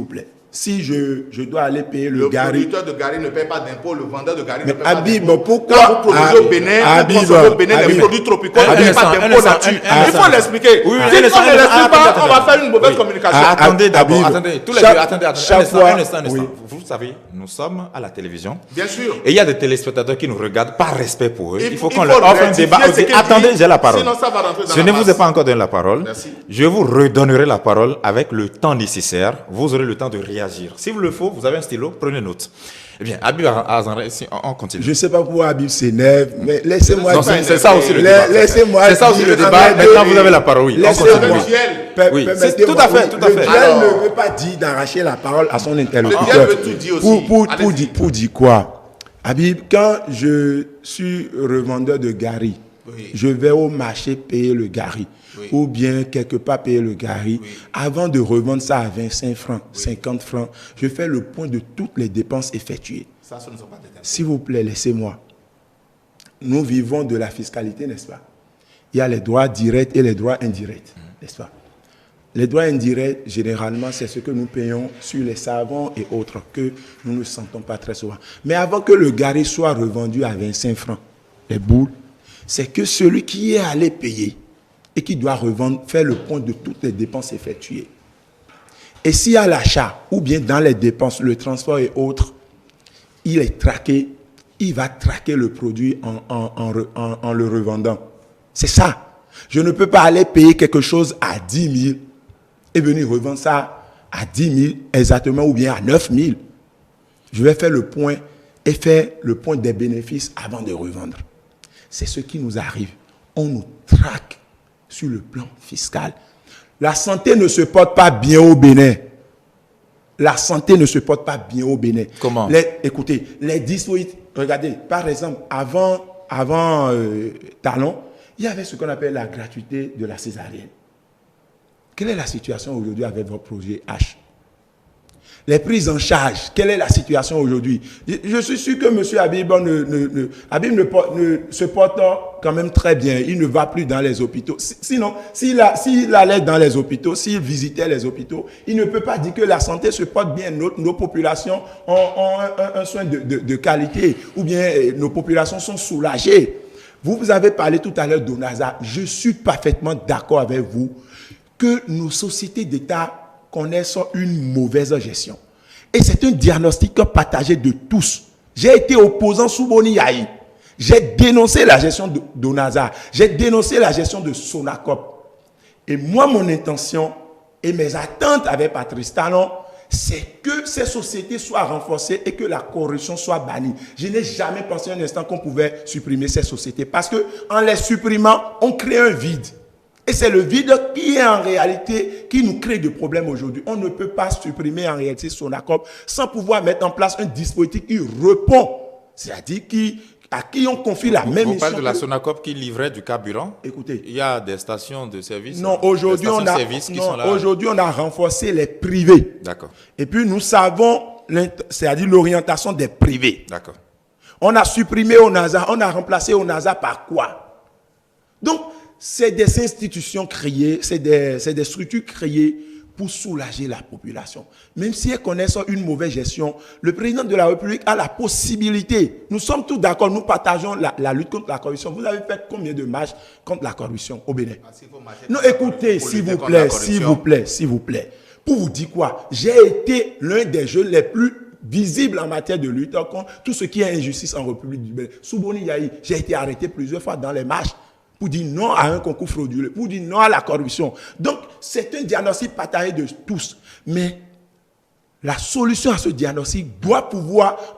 Speaker 3: plaît. Si je dois aller payer le gari.
Speaker 2: Le producteur de gari ne paye pas d'impôts, le vendeur de gari ne
Speaker 3: Mais
Speaker 2: paye pas
Speaker 3: Habib,
Speaker 2: d'impôts.
Speaker 3: pourquoi
Speaker 2: Quand vous produisez au Bénin, vous consommez au Bénin des produits tropicaux, ne payez pas d'impôts là-dessus. Il faut l'expliquer. Si on ne l'explique pas, on va faire une mauvaise communication.
Speaker 1: Attendez d'abord,
Speaker 3: Habib,
Speaker 1: attendez. Tous les
Speaker 3: chaque-
Speaker 1: deux, attendez.
Speaker 3: chaque fois,
Speaker 1: Un instant.
Speaker 3: oui.
Speaker 1: Vous savez, nous sommes à la télévision.
Speaker 2: Bien sûr.
Speaker 1: Et il y a des téléspectateurs qui nous regardent par respect pour eux. Il faut qu'on
Speaker 2: il
Speaker 1: leur
Speaker 2: faut
Speaker 1: offre un
Speaker 2: rectifier
Speaker 1: débat.
Speaker 2: ce qu'il
Speaker 1: Attendez,
Speaker 2: dit,
Speaker 1: j'ai la parole.
Speaker 2: sinon ça va rentrer dans
Speaker 1: Je
Speaker 2: la
Speaker 1: ne vous ai
Speaker 2: masse.
Speaker 1: pas encore donné la parole.
Speaker 2: Merci.
Speaker 1: Je vous redonnerai la parole avec le temps nécessaire. Vous aurez le temps de réagir. S'il vous le faut, vous avez un stylo, prenez note. Eh bien, Habib Azanré, on continue.
Speaker 3: Je ne sais pas pourquoi Habib s'énerve, mais laissez-moi
Speaker 1: Non,
Speaker 3: dire.
Speaker 1: c'est ça aussi le débat.
Speaker 3: Laissez-moi
Speaker 1: C'est ça aussi
Speaker 3: dire,
Speaker 1: le débat.
Speaker 3: arrêtez.
Speaker 1: Maintenant, vous avez la parole. Oui, on
Speaker 3: Laissez-moi.
Speaker 1: continue. Oui. Oui,
Speaker 3: Permettez-moi,
Speaker 1: tout à fait,
Speaker 3: oui.
Speaker 1: tout à fait.
Speaker 3: Le duel
Speaker 2: Alors,
Speaker 3: ne veut pas dire d'arracher la parole à son interlocuteur.
Speaker 2: Le duel veut tout dire aussi. Allez-y.
Speaker 3: Pour dire quoi? Habib, quand je suis revendeur de gari,
Speaker 2: Oui.
Speaker 3: je vais au marché payer le gari.
Speaker 2: Oui.
Speaker 3: Ou bien quelque part payer le gari.
Speaker 2: Oui.
Speaker 3: Avant de revendre ça à 25 francs, 50 francs, je fais le point de toutes les dépenses effectuées.
Speaker 2: Ça, ce ne sont pas des impôts.
Speaker 3: S'il vous plaît, laissez-moi. Nous vivons de la fiscalité, n'est-ce pas? Il y a les droits directs et les droits indirects, n'est-ce pas? Les droits indirects, généralement, c'est ce que nous payons sur les savons et autres que nous ne sentons pas très souvent. Mais avant que le gari soit revendu à 25 francs, les boules, c'est que celui qui est allé payer et qui doit revendre fait le point de toutes les dépenses effectuées. Et s'il y a l'achat, ou bien dans les dépenses, le transport et autres, il est traqué, il va traquer le produit en le revendant. C'est ça. Je ne peux pas aller payer quelque chose à 10 000 et venir revendre ça à 10 000 exactement ou bien à 9 000. Je vais faire le point et faire le point des bénéfices avant de revendre. C'est ce qui nous arrive. On nous traque sur le plan fiscal. La santé ne se porte pas bien au Bénin. La santé ne se porte pas bien au Bénin.
Speaker 1: Comment?
Speaker 3: Écoutez, les dispositifs, regardez, par exemple, avant Talon, il y avait ce qu'on appelle la gratuité de la césarienne. Quelle est la situation aujourd'hui avec votre projet H? Les prises en charge, quelle est la situation aujourd'hui? Je suis sûr que M. Habib Habib ne se porte quand même très bien. Il ne va plus dans les hôpitaux. Sinon, s'il allait dans les hôpitaux, s'il visitait les hôpitaux, il ne peut pas dire que la santé se porte bien. Nos populations ont un soin de qualité, ou bien nos populations sont soulagées. Vous avez parlé tout à l'heure d'ONASA. Je suis parfaitement d'accord avec vous que nos sociétés d'État connaissent une mauvaise gestion. Et c'est un diagnostic partagé de tous. J'ai été opposant sous Boni Yahi. J'ai dénoncé la gestion d'ONASA. J'ai dénoncé la gestion de Sonacop. Et moi, mon intention et mes attentes avec Patrice Talon, c'est que ces sociétés soient renforcées et que la corruption soit bannie. Je n'ai jamais pensé un instant qu'on pouvait supprimer ces sociétés parce qu'en les supprimant, on crée un vide. Et c'est le vide qui est en réalité, qui nous crée des problèmes aujourd'hui. On ne peut pas supprimer en réalité Sonacop sans pouvoir mettre en place un dispositif qui répond, c'est-à-dire à qui on confie la même mission.
Speaker 1: Vous parlez de la Sonacop qui livrait du carburant.
Speaker 3: Écoutez.
Speaker 1: Il y a des stations de service.
Speaker 3: Non, aujourd'hui on a renforcé les privés.
Speaker 1: D'accord.
Speaker 3: Et puis nous savons, c'est-à-dire l'orientation des privés.
Speaker 1: D'accord.
Speaker 3: On a supprimé ONASA, on a remplacé ONASA par quoi? Donc, c'est des institutions créées, c'est des structures créées pour soulager la population. Même si elles connaissent une mauvaise gestion, le président de la République a la possibilité. Nous sommes tous d'accord, nous partageons la lutte contre la corruption. Vous avez fait combien de marches contre la corruption au Bénin? Non, écoutez, s'il vous plaît. Pour vous dire quoi? J'ai été l'un des jeunes les plus visibles en matière de lutte contre tout ce qui est injustice en République du Bénin. Sous Boni Yahi, j'ai été arrêté plusieurs fois dans les marches pour dire non à un concours frauduleux, pour dire non à la corruption. Donc, c'est un diagnostic partagé de tous. Mais la solution à ce diagnostic doit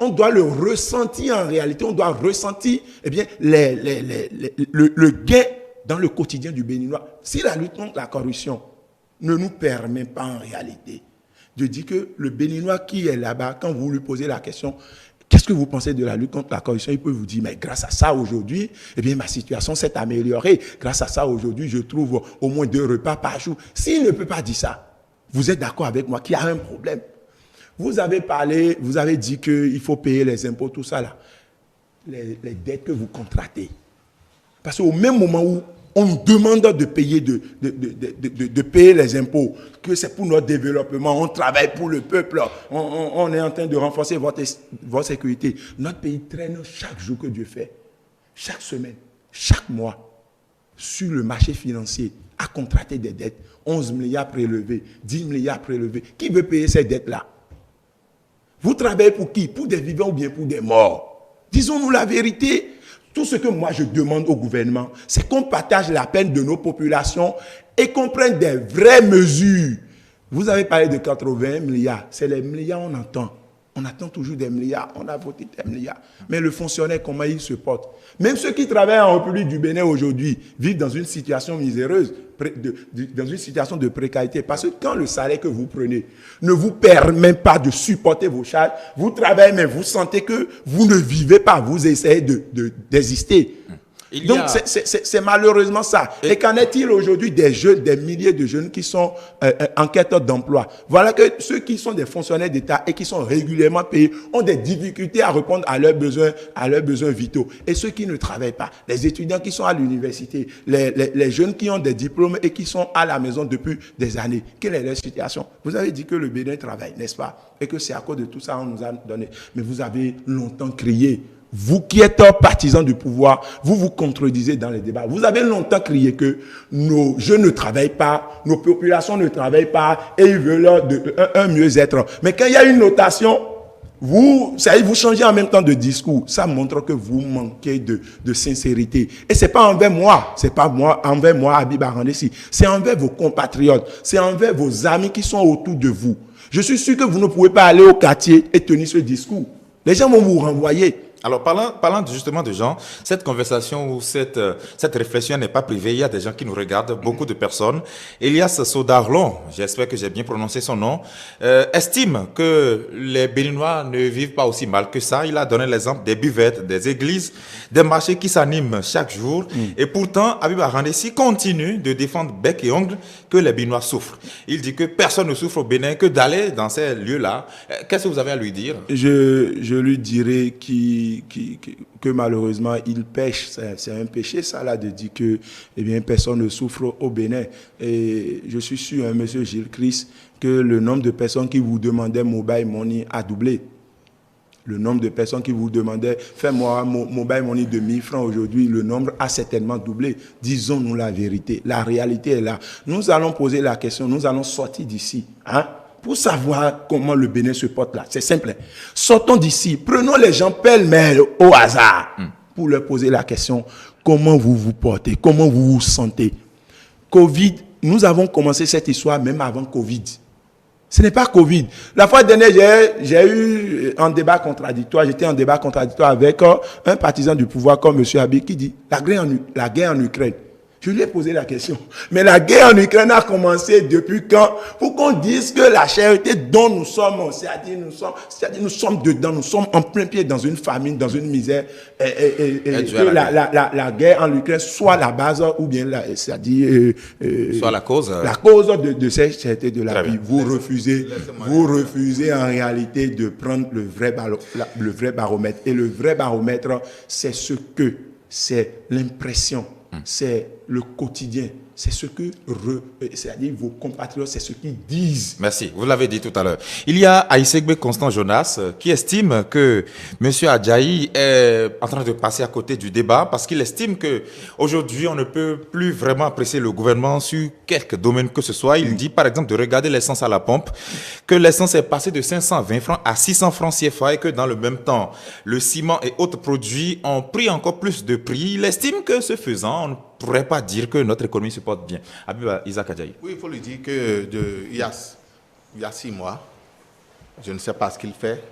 Speaker 3: on doit le ressentir en réalité, on doit ressentir eh bien, le gain dans le quotidien du Béninois. Si la lutte contre la corruption ne nous permet pas en réalité de dire que le Béninois qui est là-bas, quand vous lui posez la question, qu'est-ce que vous pensez de la lutte contre la corruption, il peut vous dire, mais grâce à ça aujourd'hui, eh bien, ma situation s'est améliorée. Grâce à ça aujourd'hui, je trouve au moins 2 repas par jour. S'il ne peut pas dire ça, vous êtes d'accord avec moi qu'il y a un problème. Vous avez parlé, vous avez dit qu'il faut payer les impôts, tout ça là. Les dettes que vous contractez. Parce qu'au même moment où on nous demande de payer, de payer les impôts, que c'est pour notre développement, on travaille pour le peuple, on est en train de renforcer votre sécurité. Notre pays traîne chaque jour que Dieu fait, chaque semaine, chaque mois, sur le marché financier, à contracter des dettes. 11 milliards prélevés, 10 milliards prélevés. Qui veut payer ces dettes-là? Vous travaillez pour qui? Pour des vivants ou bien pour des morts? Disons-nous la vérité. Tout ce que moi je demande au gouvernement, c'est qu'on partage la peine de nos populations et qu'on prenne des vraies mesures. Vous avez parlé de 80 milliards. C'est les milliards qu'on entend. On attend toujours des milliards. On a voté des milliards. Mais le fonctionnaire, comment il se porte? Même ceux qui travaillent en République du Bénin aujourd'hui vivent dans une situation miséreuse, dans une situation de précarité. Parce que quand le salaire que vous prenez ne vous permet pas de supporter vos charges, vous travaillez, mais vous sentez que vous ne vivez pas. Vous essayez d'exister. Donc, c'est malheureusement ça. Et qu'en est-il aujourd'hui des jeunes, des milliers de jeunes qui sont en quête d'emploi? Voilà que ceux qui sont des fonctionnaires d'État et qui sont régulièrement payés ont des difficultés à répondre à leurs besoins vitaux. Et ceux qui ne travaillent pas, les étudiants qui sont à l'université, les jeunes qui ont des diplômes et qui sont à la maison depuis des années, quelle est leur situation? Vous avez dit que le Bénin travaille, n'est-ce pas? Et que c'est à cause de tout ça qu'on nous a donné. Mais vous avez longtemps crié. Vous qui êtes partisans du pouvoir, vous vous contredisez dans les débats. Vous avez longtemps crié que nos jeunes ne travaillent pas, nos populations ne travaillent pas et ils veulent un mieux-être. Mais quand il y a une notation, vous changez en même temps de discours. Ça montre que vous manquez de sincérité. Et c'est pas envers moi, envers moi, Habib Arandessi. C'est envers vos compatriotes, c'est envers vos amis qui sont autour de vous. Je suis sûr que vous ne pouvez pas aller au quartier et tenir ce discours. Les gens vont vous renvoyer.
Speaker 1: Alors, parlant justement de gens, cette conversation ou cette réflexion n'est pas privée. Il y a des gens qui nous regardent, beaucoup de personnes. Elias Sodarlon, j'espère que j'ai bien prononcé son nom, estime que les Béninois ne vivent pas aussi mal que ça. Il a donné l'exemple des buvettes, des églises, des marchés qui s'animent chaque jour. Et pourtant, Habib Arandessi continue de défendre bec et ongle que les Béninois souffrent. Il dit que personne ne souffre au Bénin que d'aller dans ces lieux-là. Qu'est-ce que vous avez à lui dire?
Speaker 3: Je lui dirais que malheureusement il pêche. C'est un péché ça là de dire que eh bien, personne ne souffre au Bénin. Et je suis sûr, hein, monsieur Gilles Christ, que le nombre de personnes qui vous demandaient mobile money a doublé. Le nombre de personnes qui vous demandaient fais-moi mobile money de 1000 francs aujourd'hui, le nombre a certainement doublé. Disons-nous la vérité. La réalité est là. Nous allons poser la question, nous allons sortir d'ici. Pour savoir comment le Bénin se porte là. C'est simple. Sortons d'ici. Prenons les gens pêle-mêle au hasard pour leur poser la question. Comment vous vous portez? Comment vous vous sentez? Covid, nous avons commencé cette histoire même avant Covid. Ce n'est pas Covid. La fois dernière, j'ai eu un débat contradictoire. J'étais en débat contradictoire avec un partisan du pouvoir comme M. Habib qui dit la guerre en Ukraine. Je lui ai posé la question. Mais la guerre en Ukraine a commencé depuis quand? Pour qu'on dise que la charité dont nous sommes, c'est-à-dire nous sommes dedans, nous sommes en plein pied dans une famine, dans une misère, et que la guerre en Ukraine soit la base ou bien c'est-à-dire
Speaker 1: soit la cause
Speaker 3: de cette charité de la vie. Vous refusez en réalité de prendre le vrai baromètre. Et le vrai baromètre, c'est l'impression. C'est le quotidien, c'est ce que, c'est-à-dire vos compatriotes, c'est ce qu'ils disent.
Speaker 1: Merci, vous l'avez dit tout à l'heure. Il y a Aïssegbe Constant Jonas qui estime que M. Adjaï est en train de passer à côté du débat parce qu'il estime qu'aujourd'hui, on ne peut plus vraiment apprécier le gouvernement sur quelque domaine que ce soit. Il dit par exemple de regarder l'essence à la pompe, que l'essence est passée de 520 francs à 600 francs CFA et que dans le même temps, le ciment et autres produits ont pris encore plus de prix. Il estime que ce faisant, on ne pourrait pas dire que notre économie se porte bien. Abiba Isaac Adjaï.
Speaker 2: Oui, il faut lui dire que il y a 6 mois, je ne sais pas ce qu'il fait.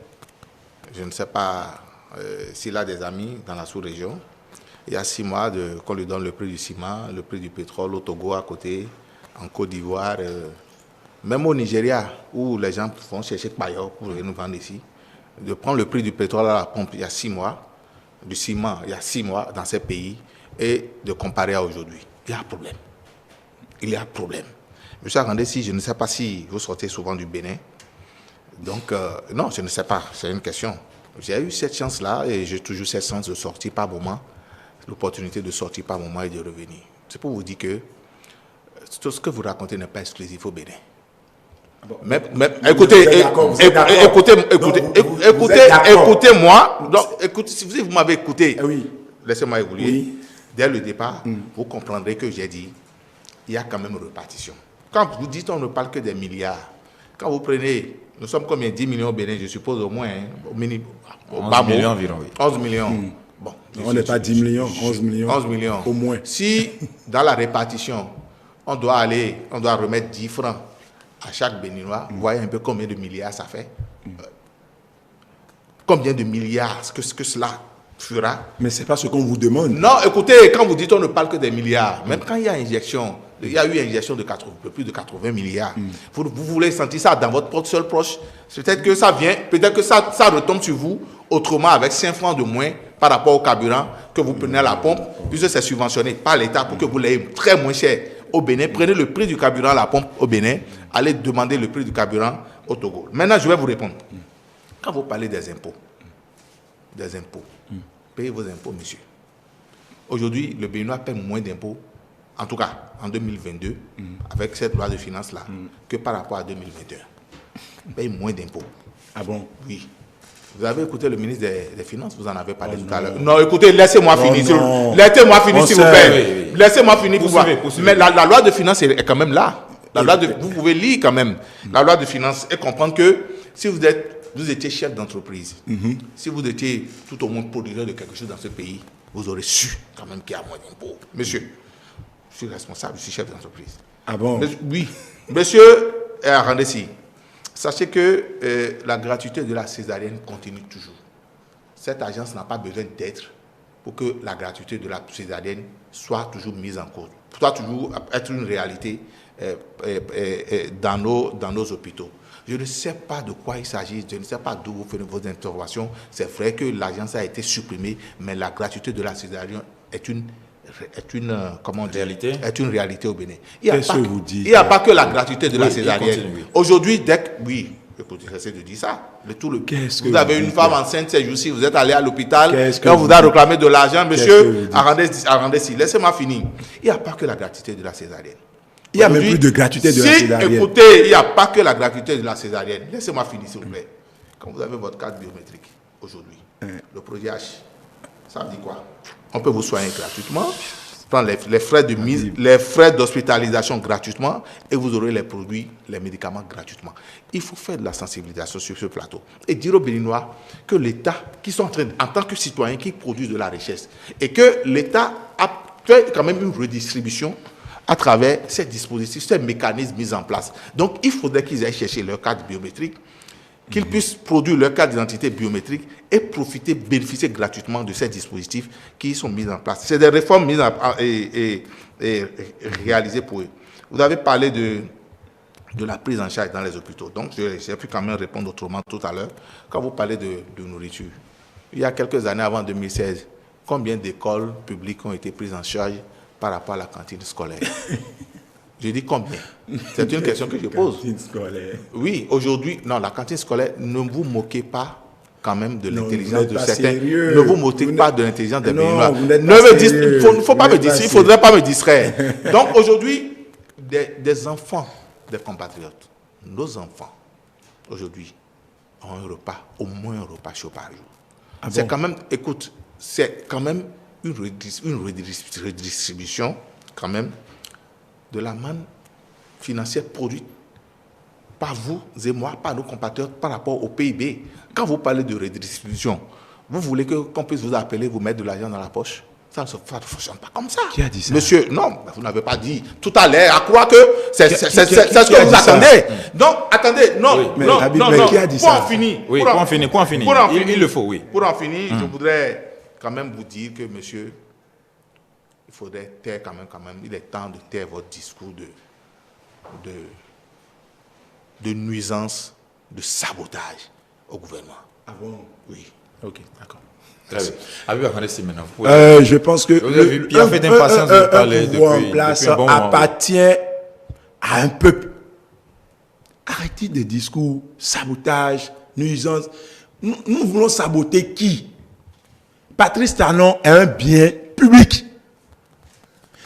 Speaker 2: Je ne sais pas s'il a des amis dans la sous-région. Il y a 6 mois qu'on lui donne le prix du ciment, le prix du pétrole au Togo à côté, en Côte d'Ivoire, même au Nigeria, où les gens vont chercher Payor pour nous vendre ici, de prendre le prix du pétrole à la pompe il y a 6 mois, du ciment il y a 6 mois dans ces pays, et de comparer à aujourd'hui. Il y a un problème. Il y a un problème. Monsieur Arandessi, je ne sais pas si vous sortez souvent du Bénin. Donc, non, je ne sais pas. C'est une question. J'ai eu cette chance-là et j'ai toujours cette chance de sortir par moment, l'opportunité de sortir par moment et de revenir. C'est pour vous dire que tout ce que vous racontez n'est pas exclusif au Bénin.
Speaker 3: Bon,
Speaker 2: écoutez-moi. Si vous m'avez écouté,
Speaker 3: oui.
Speaker 2: Laissez-moi évoluer.
Speaker 3: Oui.
Speaker 2: Dès le départ, vous comprendrez que j'ai dit, il y a quand même une répartition. Quand vous dites on ne parle que des milliards, quand vous prenez, nous sommes combien, 10 millions au Bénin, je suppose au moins, au minimum,
Speaker 1: 11 millions environ, oui.
Speaker 2: 11 millions. Bon,
Speaker 3: On n'est pas 10 millions, 11 millions.
Speaker 2: 11 millions.
Speaker 3: Au moins.
Speaker 2: Si, dans la répartition, on doit remettre 10 francs à chaque Béninois, vous voyez un peu combien de milliards ça fait. Combien de milliards, ce que cela fera.
Speaker 3: Mais ce n'est pas ce qu'on vous demande.
Speaker 2: Non, écoutez, quand vous dites on ne parle que des milliards, même quand il y a injection, il y a eu injection de plus de 80 milliards. Vous voulez sentir ça dans votre seul proche. Peut-être que ça vient, peut-être que ça retombe sur vous autrement avec 5 francs de moins par rapport au carburant que vous prenez à la pompe, puisque c'est subventionné par l'État pour que vous l'ayez très moins cher au Bénin. Prenez le prix du carburant à la pompe au Bénin, allez demander le prix du carburant au Togo. Maintenant, je vais vous répondre. Quand vous parlez des impôts, payez vos impôts, monsieur. Aujourd'hui, le Béninois paie moins d'impôts, en tout cas en 2022, avec cette loi de finances-là, que par rapport à 2021. Il paye moins d'impôts.
Speaker 3: Ah bon?
Speaker 2: Oui. Vous avez écouté le ministre des Finances, vous en avez parlé tout à l'heure. Non, écoutez, laissez-moi finir. Laissez-moi finir, s'il vous plaît. Laissez-moi finir pour voir. Mais la loi de finances est quand même là. Vous pouvez lire quand même la loi de finances et comprendre que si vous étiez chef d'entreprise, si vous étiez tout au moins producteur de quelque chose dans ce pays, vous aurez su quand même qu'il y a moins d'impôts. Monsieur, je suis responsable, je suis chef d'entreprise.
Speaker 3: Ah bon?
Speaker 2: Oui. Monsieur Arandessi, sachez que la gratuité de la césarienne continue toujours. Cette agence n'a pas besoin d'être pour que la gratuité de la césarienne soit toujours mise en cause, soit toujours être une réalité dans nos hôpitaux. Je ne sais pas de quoi il s'agit, je ne sais pas d'où vous faites vos interrogations. C'est vrai que l'agence a été supprimée, mais la gratuité de la césarienne est une réalité au Bénin.
Speaker 3: Qu'est-ce que vous dites?
Speaker 2: Il n'y a pas que la gratuité de la césarienne. Aujourd'hui, écoutez, j'essaie de dire ça. Vous avez une femme enceinte ces jours-ci, vous êtes allé à l'hôpital, quand vous avez réclamé de l'argent, monsieur, Arandessi, laissez-moi finir. Il n'y a pas que la gratuité de la césarienne.
Speaker 3: Il n'y a même plus de gratuité de la césarienne.
Speaker 2: Écoutez, il n'y a pas que la gratuité de la césarienne. Laissez-moi finir, s'il vous plaît. Quand vous avez votre carte biométrique aujourd'hui, le projet H, ça veut dire quoi? On peut vous soigner gratuitement, prendre les frais d'hospitalisation gratuitement et vous aurez les produits, les médicaments gratuitement. Il faut faire de la sensibilisation sur ce plateau et dire aux Béninois que l'État, qui sont en tant que citoyens, qui produisent de la richesse et que l'État a fait quand même une redistribution à travers ces dispositifs, ces mécanismes mis en place. Donc, il faudrait qu'ils aillent chercher leur carte biométrique, qu'ils puissent produire leur carte d'identité biométrique et bénéficier gratuitement de ces dispositifs qui sont mis en place. C'est des réformes mises et réalisées pour eux. Vous avez parlé de la prise en charge dans les hôpitaux. Donc, j'ai pu quand même répondre autrement tout à l'heure. Quand vous parlez de nourriture, il y a quelques années avant 2016, combien d'écoles publiques ont été prises en charge par rapport à la cantine scolaire? Je dis combien? C'est une question que je pose.
Speaker 3: Cantine scolaire.
Speaker 2: Oui, aujourd'hui, non, la cantine scolaire, ne vous moquez pas quand même de l'intelligence de certains.
Speaker 3: Sérieux.
Speaker 2: Ne vous moquez pas de l'intelligence des Béninois.
Speaker 3: Il ne
Speaker 2: faut pas me distraire, il ne faudrait pas me distraire. Donc aujourd'hui, des enfants des compatriotes, nos enfants, aujourd'hui, ont un repas, au moins un repas chaud par jour.
Speaker 3: Ah
Speaker 2: C'est
Speaker 3: bon?
Speaker 2: quand même, écoute, c'est quand même une redistribution, quand même, de la manne financière produite par vous et moi, par nos compatriotes, par rapport au PIB. Quand vous parlez de redistribution, vous voulez qu'on puisse vous appeler, vous mettre de l'argent dans la poche? Ça ne fonctionne pas comme ça.
Speaker 3: Qui a dit ça?
Speaker 2: Monsieur, non, vous n'avez pas dit tout à l'heure, à croire que c'est ce
Speaker 3: qui a
Speaker 2: que vous
Speaker 3: dit ça?
Speaker 2: attendez. Donc, attendez, non,
Speaker 3: Oui, mais
Speaker 2: non,
Speaker 3: Habib,
Speaker 2: non,
Speaker 3: mais
Speaker 2: non.
Speaker 3: qui a dit
Speaker 2: Pour
Speaker 3: ça?
Speaker 2: en finir.
Speaker 1: Oui, pour en finir. Il le faut, oui.
Speaker 2: Pour en finir, je voudrais quand même vous dire que, monsieur, il faudrait taire quand même, il est temps de taire votre discours de nuisance, de sabotage au gouvernement.
Speaker 3: Ah bon?
Speaker 2: Oui.
Speaker 3: Ok, d'accord.
Speaker 1: Très bien. Habib Akandé, maintenant.
Speaker 3: Je pense que
Speaker 1: Vous avez vu, Pierre fait impatience de parler
Speaker 3: pouvoir
Speaker 1: depuis
Speaker 3: en place
Speaker 1: un bon moment.
Speaker 3: appartient à un peuple. Arrêtez des discours, sabotage, nuisance. Nous voulons saboter qui? Patrice Talon est un bien public.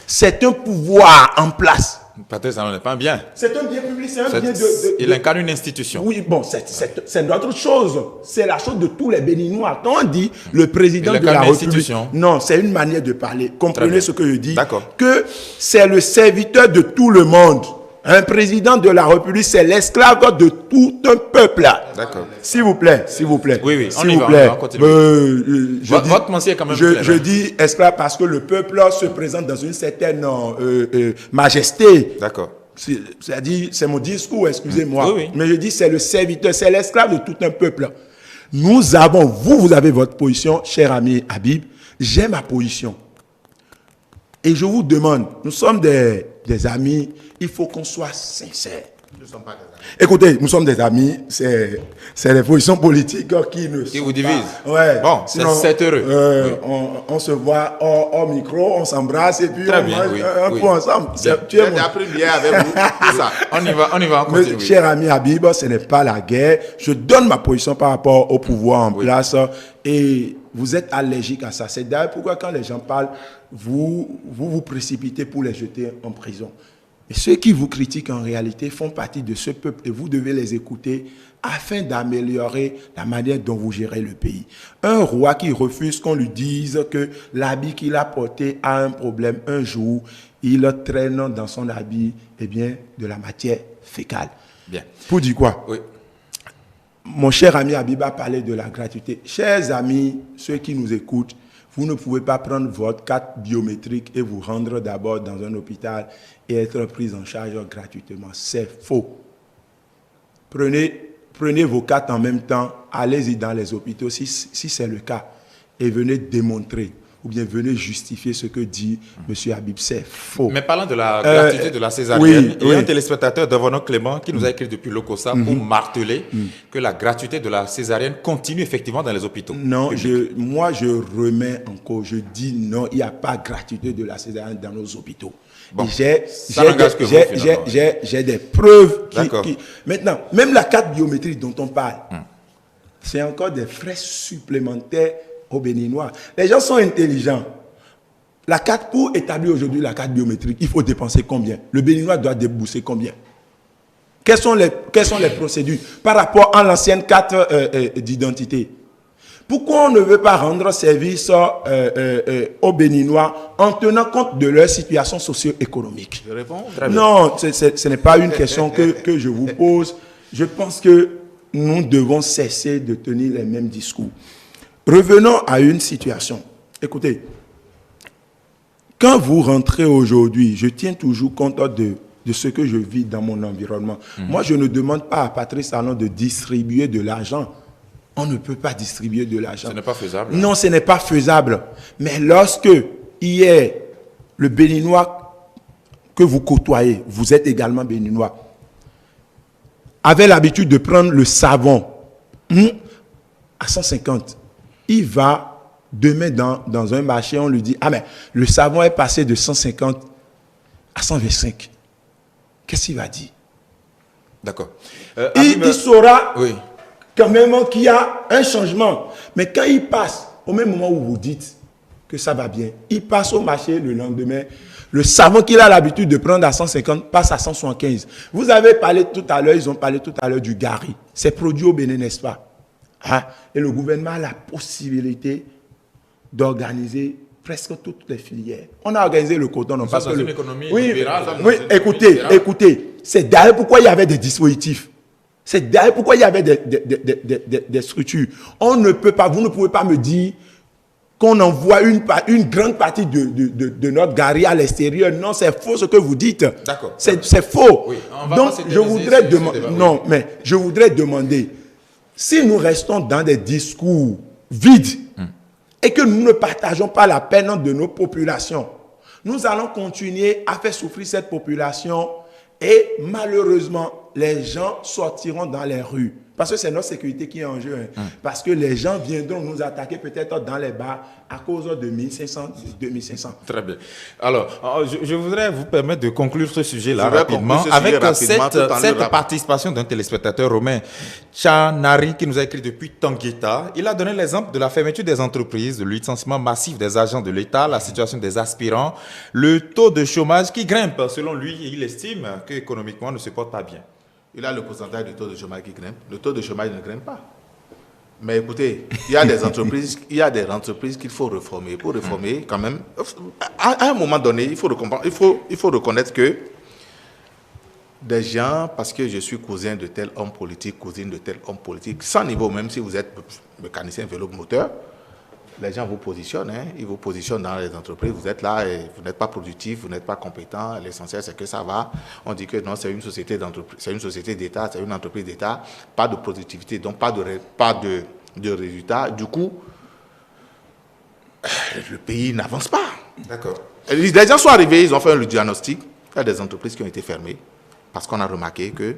Speaker 3: C'est un pouvoir en place.
Speaker 1: Patrice Talon n'est pas un bien.
Speaker 3: C'est un bien public, c'est un bien
Speaker 1: Il incarne une institution.
Speaker 3: Oui, bon, c'est d'autres chose. C'est la chose de tous les Béninois. Quand on dit le président de la République,
Speaker 1: institution.
Speaker 3: non, c'est une manière de parler. Comprenez ce que je dis.
Speaker 1: D'accord.
Speaker 3: Que c'est le serviteur de tout le monde. Un président de la République, c'est l'esclave de tout un peuple.
Speaker 1: D'accord.
Speaker 3: S'il vous plaît, s'il vous plaît.
Speaker 1: Oui, oui,
Speaker 3: s'il vous plaît.
Speaker 1: on va continuer. Votre pensée est quand même claire.
Speaker 3: Je dis esclave parce que le peuple se présente dans une certaine majesté.
Speaker 1: D'accord.
Speaker 3: C'est-à-dire, c'est mon discours, excusez-moi.
Speaker 1: Oui, oui.
Speaker 3: Mais je dis, c'est le serviteur, c'est l'esclave de tout un peuple. Nous avons, vous avez votre position, cher ami Habib, j'ai ma position. Et je vous demande, nous sommes des amis, il faut qu'on soit sincères.
Speaker 2: Nous ne sommes pas des amis.
Speaker 3: Écoutez, nous sommes des amis, c'est les positions politiques qui
Speaker 1: vous divisent.
Speaker 3: Ouais.
Speaker 1: Bon,
Speaker 3: sinon,
Speaker 1: c'est heureux. Oui.
Speaker 3: On se voit hors micro, on s'embrasse et puis
Speaker 1: Très
Speaker 3: on
Speaker 1: bien,
Speaker 3: mange
Speaker 1: oui,
Speaker 3: un
Speaker 1: oui.
Speaker 3: peu ensemble.
Speaker 1: Bien.
Speaker 3: Tu es
Speaker 2: J'ai appris hier avec vous, tout ça.
Speaker 1: On y va, on
Speaker 3: Mais,
Speaker 1: continue.
Speaker 3: cher ami Habib, ce n'est pas la guerre. Je donne ma position par rapport au pouvoir en place et vous êtes allergique à ça. C'est d'ailleurs pourquoi quand les gens parlent, vous précipitez pour les jeter en prison. Et ceux qui vous critiquent en réalité font partie de ce peuple et vous devez les écouter afin d'améliorer la manière dont vous gérez le pays. Un roi qui refuse qu'on lui dise que l'habit qu'il a porté a un problème un jour, il traîne dans son habit de la matière fécale.
Speaker 1: Bien.
Speaker 3: Pour dire quoi?
Speaker 1: Oui.
Speaker 3: Mon cher ami Habib a parlé de la gratuité. Chers amis, ceux qui nous écoutent, vous ne pouvez pas prendre votre carte biométrique et vous rendre d'abord dans un hôpital et être pris en charge gratuitement. C'est faux. Prenez vos cartes en même temps, allez-y dans les hôpitaux si c'est le cas et venez démontrer ou bien venez justifier ce que dit M. Habib. C'est faux.
Speaker 1: Mais parlant de la gratuité de la césarienne, il y a
Speaker 3: oui.
Speaker 1: un téléspectateur Devono Clément qui nous a écrit depuis Lokossa pour marteler que la gratuité de la césarienne continue effectivement dans les hôpitaux.
Speaker 3: Non, moi je remets encore, je dis non, il n'y a pas gratuité de la césarienne dans nos hôpitaux.
Speaker 1: Bon,
Speaker 3: J'ai des preuves qui... Maintenant, même la carte biométrique dont on parle, c'est encore des frais supplémentaires aux Béninois. Les gens sont intelligents. La carte, pour établir aujourd'hui la carte biométrique, il faut dépenser combien? Le Béninois doit débourser combien? Quelles sont les procédures par rapport à l'ancienne carte d'identité? Pourquoi on ne veut pas rendre service aux Béninois en tenant compte de leur situation socio-économique?
Speaker 2: Je réponds.
Speaker 3: Non, ce n'est pas une question que je vous pose. Je pense que nous devons cesser de tenir les mêmes discours. Revenons à une situation. Écoutez, quand vous rentrez aujourd'hui, je tiens toujours compte de ce que je vis dans mon environnement. Moi, je ne demande pas à Patrice Talon de distribuer de l'argent. On ne peut pas distribuer de l'argent.
Speaker 1: Ce n'est pas faisable.
Speaker 3: Non, ce n'est pas faisable. Mais lorsque hier, le Béninois que vous côtoyez, vous êtes également Béninois, avait l'habitude de prendre le savon à 150. Il va demain dans un marché, on lui dit, ah mais le savon est passé de 150 à 125. Qu'est-ce qu'il va dire?
Speaker 1: D'accord.
Speaker 3: Il saura
Speaker 1: oui.
Speaker 3: quand même qu'il y a un changement. Mais quand il passe, au même moment où vous dites que ça va bien, il passe au marché le lendemain, le savon qu'il a l'habitude de prendre à 150 passe à 175. Vous avez parlé tout à l'heure, ils ont parlé tout à l'heure du Gari. C'est produit au Bénin, n'est-ce pas? Hein? Et le gouvernement a la possibilité d'organiser presque toutes les filières. On a organisé le coton. Non, parce que
Speaker 1: une économie
Speaker 3: oui,
Speaker 1: libérale.
Speaker 3: Oui, écoutez, c'est derrière pourquoi il y avait des dispositifs. C'est derrière pourquoi il y avait des structures. On ne peut pas, vous ne pouvez pas me dire qu'on envoie une grande partie de notre galerie à l'extérieur. Non, c'est faux ce que vous dites.
Speaker 1: D'accord.
Speaker 3: C'est faux.
Speaker 1: Oui,
Speaker 3: donc, je voudrais demander, si nous restons dans des discours vides et que nous ne partageons pas la peine de nos populations, nous allons continuer à faire souffrir cette population et malheureusement, les gens sortiront dans les rues. Parce que c'est notre sécurité qui est en jeu. Parce que les gens viendront nous attaquer peut-être dans les bars à cause de 2500.
Speaker 1: Très bien. Alors, je voudrais vous permettre de conclure ce sujet-là rapidement avec cette participation d'un téléspectateur romain, Chanari, qui nous a écrit depuis Tangueta. Il a donné l'exemple de la fermeture des entreprises, le licenciement massif des agents de l'État, la situation des aspirants, le taux de chômage qui grimpe. Selon lui, il estime qu'économiquement, ne se porte pas bien.
Speaker 2: Il a le pourcentage du taux de chômage qui grimpe. Le taux de chômage ne grimpe pas. Mais écoutez, il y a des entreprises qu'il faut réformer. Pour réformer, quand même, à un moment donné, il faut reconnaître que des gens, parce que je suis cousin de tel homme politique, cousine de tel homme politique, sans niveau, même si vous êtes mécanicien vélo moteur, les gens vous positionnent, ils vous positionnent dans les entreprises, vous êtes là et vous n'êtes pas productif, vous n'êtes pas compétent, l'essentiel c'est que ça va. On dit que non, c'est une société d'entreprise, c'est une société d'État, c'est une entreprise d'État, pas de productivité, donc pas de résultats. Du coup, le pays n'avance pas.
Speaker 1: D'accord.
Speaker 2: Les gens sont arrivés, ils ont fait le diagnostic, il y a des entreprises qui ont été fermées parce qu'on a remarqué que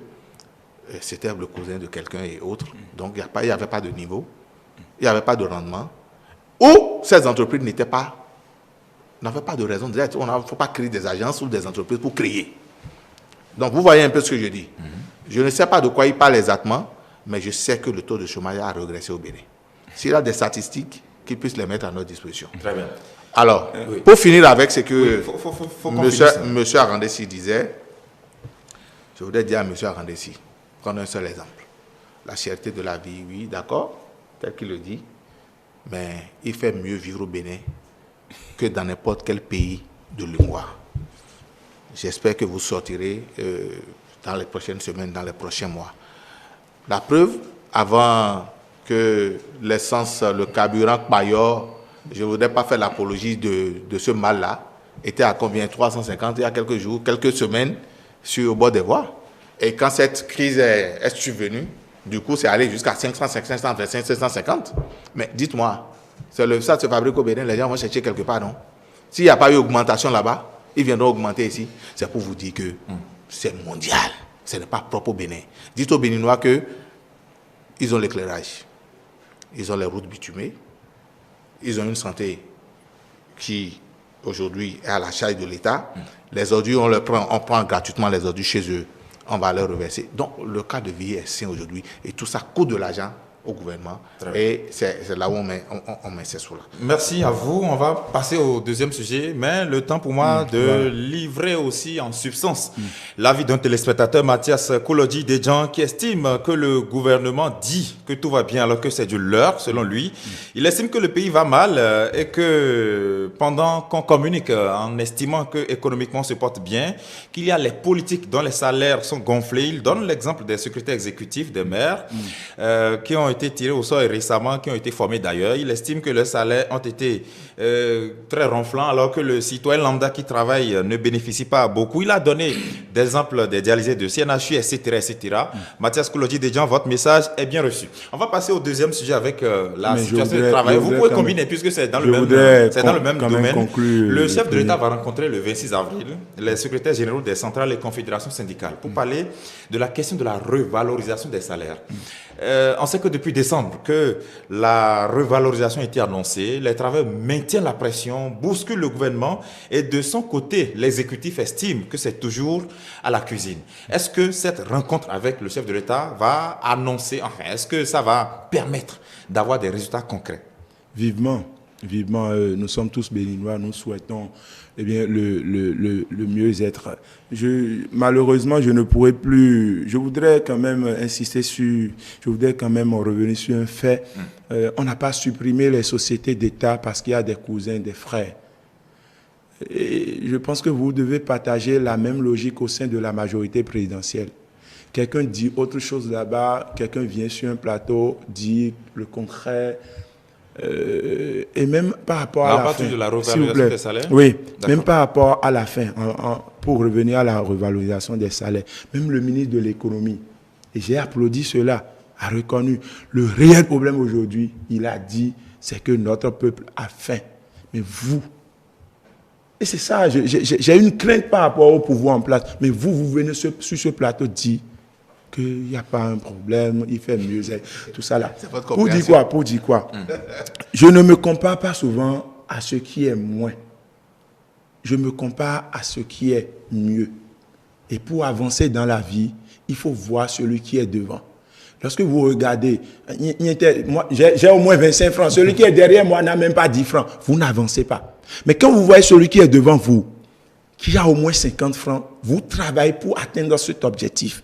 Speaker 2: c'était le cousin de quelqu'un et autres, donc il n'y avait pas de niveau, il n'y avait pas de rendement. Ou ces entreprises n'avaient pas de raison d'être. Il ne faut pas créer des agences ou des entreprises pour créer. Donc, vous voyez un peu ce que je dis. Je ne sais pas de quoi il parle exactement, mais je sais que le taux de chômage a régressé au Bénin. S'il a des statistiques, qu'il puisse les mettre à notre disposition.
Speaker 1: Très bien.
Speaker 2: Alors, pour finir avec ce que
Speaker 1: faut
Speaker 2: M. Arandessi disait, je voudrais dire à M. Arandessi, prendre un seul exemple. La cherté de la vie, oui, d'accord, tel qu'il le dit. Mais il fait mieux vivre au Bénin que dans n'importe quel pays de l'UMOA. J'espère que vous sortirez dans les prochaines semaines, dans les prochains mois. La preuve, avant que l'essence, le carburant Payor, je ne voudrais pas faire l'apologie de ce mal-là, était à combien? 350 il y a quelques jours, quelques semaines, au bord des voies. Et quand cette crise est survenue, du coup, c'est allé jusqu'à 500, 525, 750. Mais dites-moi, ça se fabrique au Bénin, les gens vont chercher quelque part, non? S'il n'y a pas eu augmentation là-bas, ils viendront augmenter ici. C'est pour vous dire que c'est mondial. Ce n'est pas propre au Bénin. Dites aux Béninois qu'ils ont l'éclairage. Ils ont les routes bitumées. Ils ont une santé qui, aujourd'hui, est à la charge de l'État. Les ordures, on prend gratuitement les ordures chez eux. On va leur reverser. Donc, le cas de vie est sain aujourd'hui. Et tout ça coûte de l'argent au gouvernement. Et c'est là où on met ces sous-là.
Speaker 1: Merci à vous. On va passer au deuxième sujet. Mais le temps pour moi de livrer aussi en substance l'avis d'un téléspectateur, Mathias Kouloji Dejan, qui estime que le gouvernement dit que tout va bien alors que c'est du leurre, selon lui. Il estime que le pays va mal et que pendant qu'on communique en estimant que économiquement on se porte bien, qu'il y a les politiques dont les salaires sont gonflés. Il donne l'exemple des secrétaires exécutifs, des maires, qui ont été tirés au sort récemment, qui ont été formés d'ailleurs. Il estime que leurs salaires ont été très ronflants alors que le citoyen lambda qui travaille ne bénéficie pas beaucoup. Il a donné des exemples des dialysés de CNHU, etc. etc. Mathias Kouloji Dejan, votre message est bien reçu. On va passer au deuxième sujet avec la situation du travail. Vous pouvez combiner puisque c'est dans le même domaine. Le chef de l'État va rencontrer le 26 avril les secrétaires généraux des centrales et confédérations syndicales pour parler de la question de la revalorisation des salaires. On sait que depuis décembre que la revalorisation a été annoncée, les travailleurs maintiennent la pression, bousculent le gouvernement et de son côté, l'exécutif estime que c'est toujours à la cuisine. Est-ce que cette rencontre avec le chef de l'État va annoncer, est-ce que ça va permettre d'avoir des résultats concrets?
Speaker 3: Vivement, nous sommes tous béninois, nous souhaitons le mieux-être. Malheureusement, je ne pourrais plus. Je voudrais quand même revenir sur un fait. On n'a pas supprimé les sociétés d'État parce qu'il y a des cousins, des frères. Et je pense que vous devez partager la même logique au sein de la majorité présidentielle. Quelqu'un dit autre chose là-bas, quelqu'un vient sur un plateau, dit le contraire. Et même par rapport à la fin,
Speaker 1: de la
Speaker 3: s'il vous
Speaker 1: revalorisation
Speaker 3: plaît.
Speaker 1: des salaires?
Speaker 3: Oui, même par rapport à la fin, pour revenir à la revalorisation des salaires, même le ministre de l'économie, et j'ai applaudi cela, a reconnu le réel problème aujourd'hui. Il a dit, c'est que notre peuple a faim. Mais vous, et c'est ça, j'ai une crainte par rapport au pouvoir en place, mais vous venez sur ce plateau dire qu'il n'y a pas un problème, il fait mieux, tout ça là. Pour dire quoi Je ne me compare pas souvent à ce qui est moins. Je me compare à ce qui est mieux. Et pour avancer dans la vie, il faut voir celui qui est devant. Lorsque vous regardez, moi, j'ai au moins 25 francs. Celui qui est derrière moi n'a même pas 10 francs. Vous n'avancez pas. Mais quand vous voyez celui qui est devant vous, qui a au moins 50 francs, vous travaillez pour atteindre cet objectif.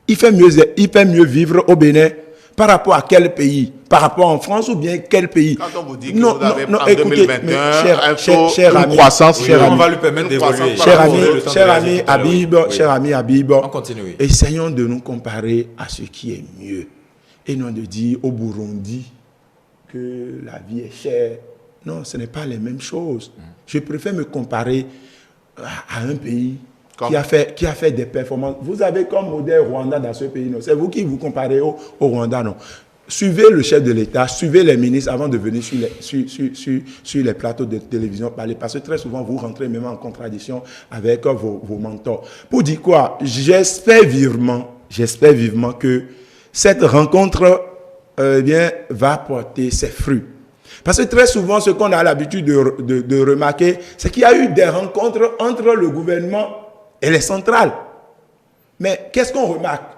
Speaker 3: Il fait mieux vivre au Bénin par rapport à quel pays? Par rapport en France ou bien quel pays?
Speaker 2: Quand on vous dit que vous avez en 2021
Speaker 3: cher ami,
Speaker 2: croissance,
Speaker 1: on va lui permettre d'évoluer.
Speaker 3: Cher ami Habib,
Speaker 1: on continue.
Speaker 3: Essayons de nous comparer à ce qui est mieux. Et non de dire au Burundi que la vie est chère. Non, ce n'est pas les mêmes choses. Je préfère me comparer à un pays qui a fait des performances. Vous avez comme modèle Rwanda dans ce pays, non? C'est vous qui vous comparez au Rwanda, non? Suivez le chef de l'État, suivez les ministres avant de venir sur les plateaux de télévision parler, parce que très souvent, vous rentrez même en contradiction avec vos mentors. Pour dire quoi? J'espère vivement que cette rencontre va porter ses fruits. Parce que très souvent, ce qu'on a l'habitude de remarquer, c'est qu'il y a eu des rencontres entre le gouvernement et les centrales. Mais qu'est-ce qu'on remarque?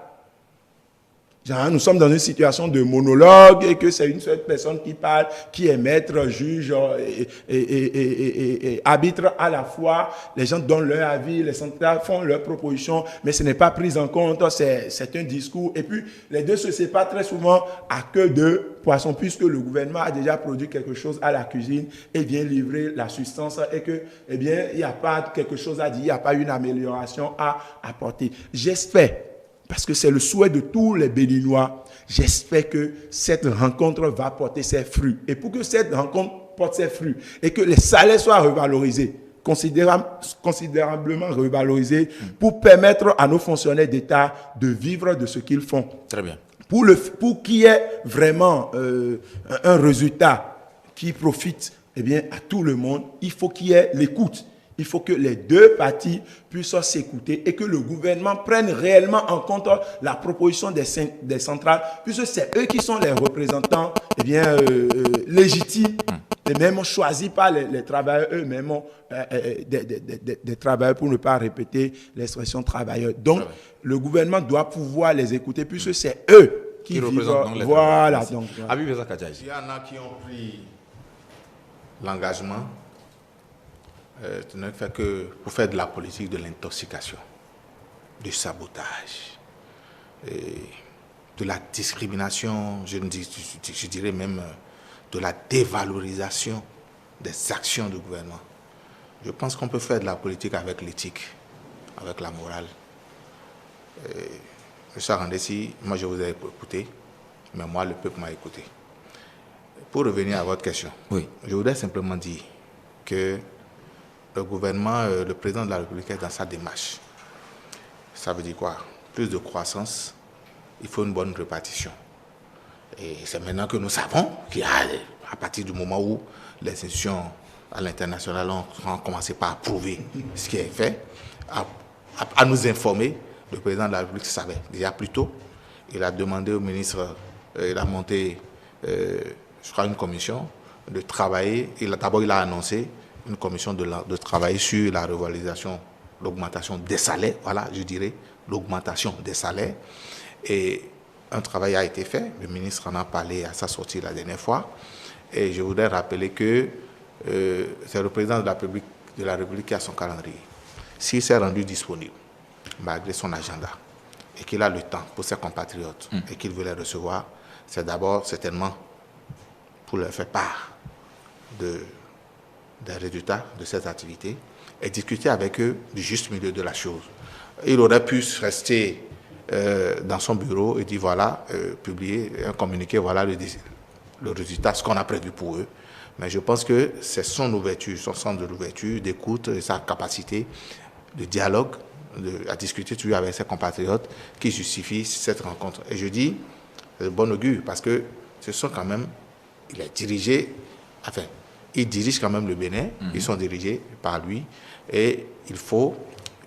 Speaker 3: Genre, nous sommes dans une situation de monologue et que c'est une seule personne qui parle, qui est maître, juge et arbitre à la fois. Les gens donnent leur avis, les centrales font leurs propositions, mais ce n'est pas pris en compte, c'est un discours. Et puis, les deux se séparent très souvent à queue de poisson, puisque le gouvernement a déjà produit quelque chose à la cuisine et vient livrer la substance et que, eh bien, il n'y a pas quelque chose à dire, il n'y a pas une amélioration à apporter. J'espère, parce que c'est le souhait de tous les Béninois, j'espère que cette rencontre va porter ses fruits. Et pour que cette rencontre porte ses fruits et que les salaires soient revalorisés, considérablement revalorisés, pour permettre à nos fonctionnaires d'État de vivre de ce qu'ils font.
Speaker 1: Très bien.
Speaker 3: Pour qu'il y ait vraiment un résultat qui profite à tout le monde, il faut qu'il y ait l'écoute. Il faut que les deux parties puissent s'écouter et que le gouvernement prenne réellement en compte la proposition des centrales, puisque c'est eux qui sont les représentants légitimes et même choisis par les travailleurs eux-mêmes, des travailleurs, pour ne pas répéter l'expression travailleurs. Donc, le gouvernement doit pouvoir les écouter, puisque c'est eux qui représentent. Voilà. Donc,
Speaker 2: il y en a qui ont pris l'engagement ne fait que pour faire de la politique de l'intoxication, du sabotage, de la discrimination, je dirais même de la dévalorisation des actions du gouvernement. Je pense qu'on peut faire de la politique avec l'éthique, avec la morale. M. Randessi, moi je vous ai écouté, mais moi le peuple m'a écouté. Pour revenir à votre question, je voudrais simplement dire que le gouvernement, le président de la République est dans sa démarche. Ça veut dire quoi? Plus de croissance, il faut une bonne répartition. Et c'est maintenant que nous savons qu'il y a, à partir du moment où les institutions à l'international ont commencé par approuver ce qui est fait, à nous informer, le président de la République savait déjà plus tôt. Il a demandé au ministre, il a monté, je crois, une commission de travailler. D'abord, il a annoncé une commission de travailler sur la revalorisation, l'augmentation des salaires, voilà, je dirais, l'augmentation des salaires. Et un travail a été fait, le ministre en a parlé à sa sortie la dernière fois, et je voudrais rappeler que c'est le président de la République qui a son calendrier. S'il s'est rendu disponible, malgré son agenda, et qu'il a le temps pour ses compatriotes, et qu'il veut les recevoir, c'est d'abord certainement pour leur faire part des résultats de cette activité et discuter avec eux du juste milieu de la chose. Il aurait pu rester dans son bureau et dire voilà, publier un communiqué, voilà le résultat, ce qu'on a prévu pour eux. Mais je pense que c'est son ouverture, son centre de l'ouverture, d'écoute et sa capacité de dialogue, à discuter toujours avec ses compatriotes qui justifie cette rencontre. Et je dis, c'est de bon augure parce que ce sont quand même, il dirige quand même le Bénin, ils sont dirigés par lui et il faut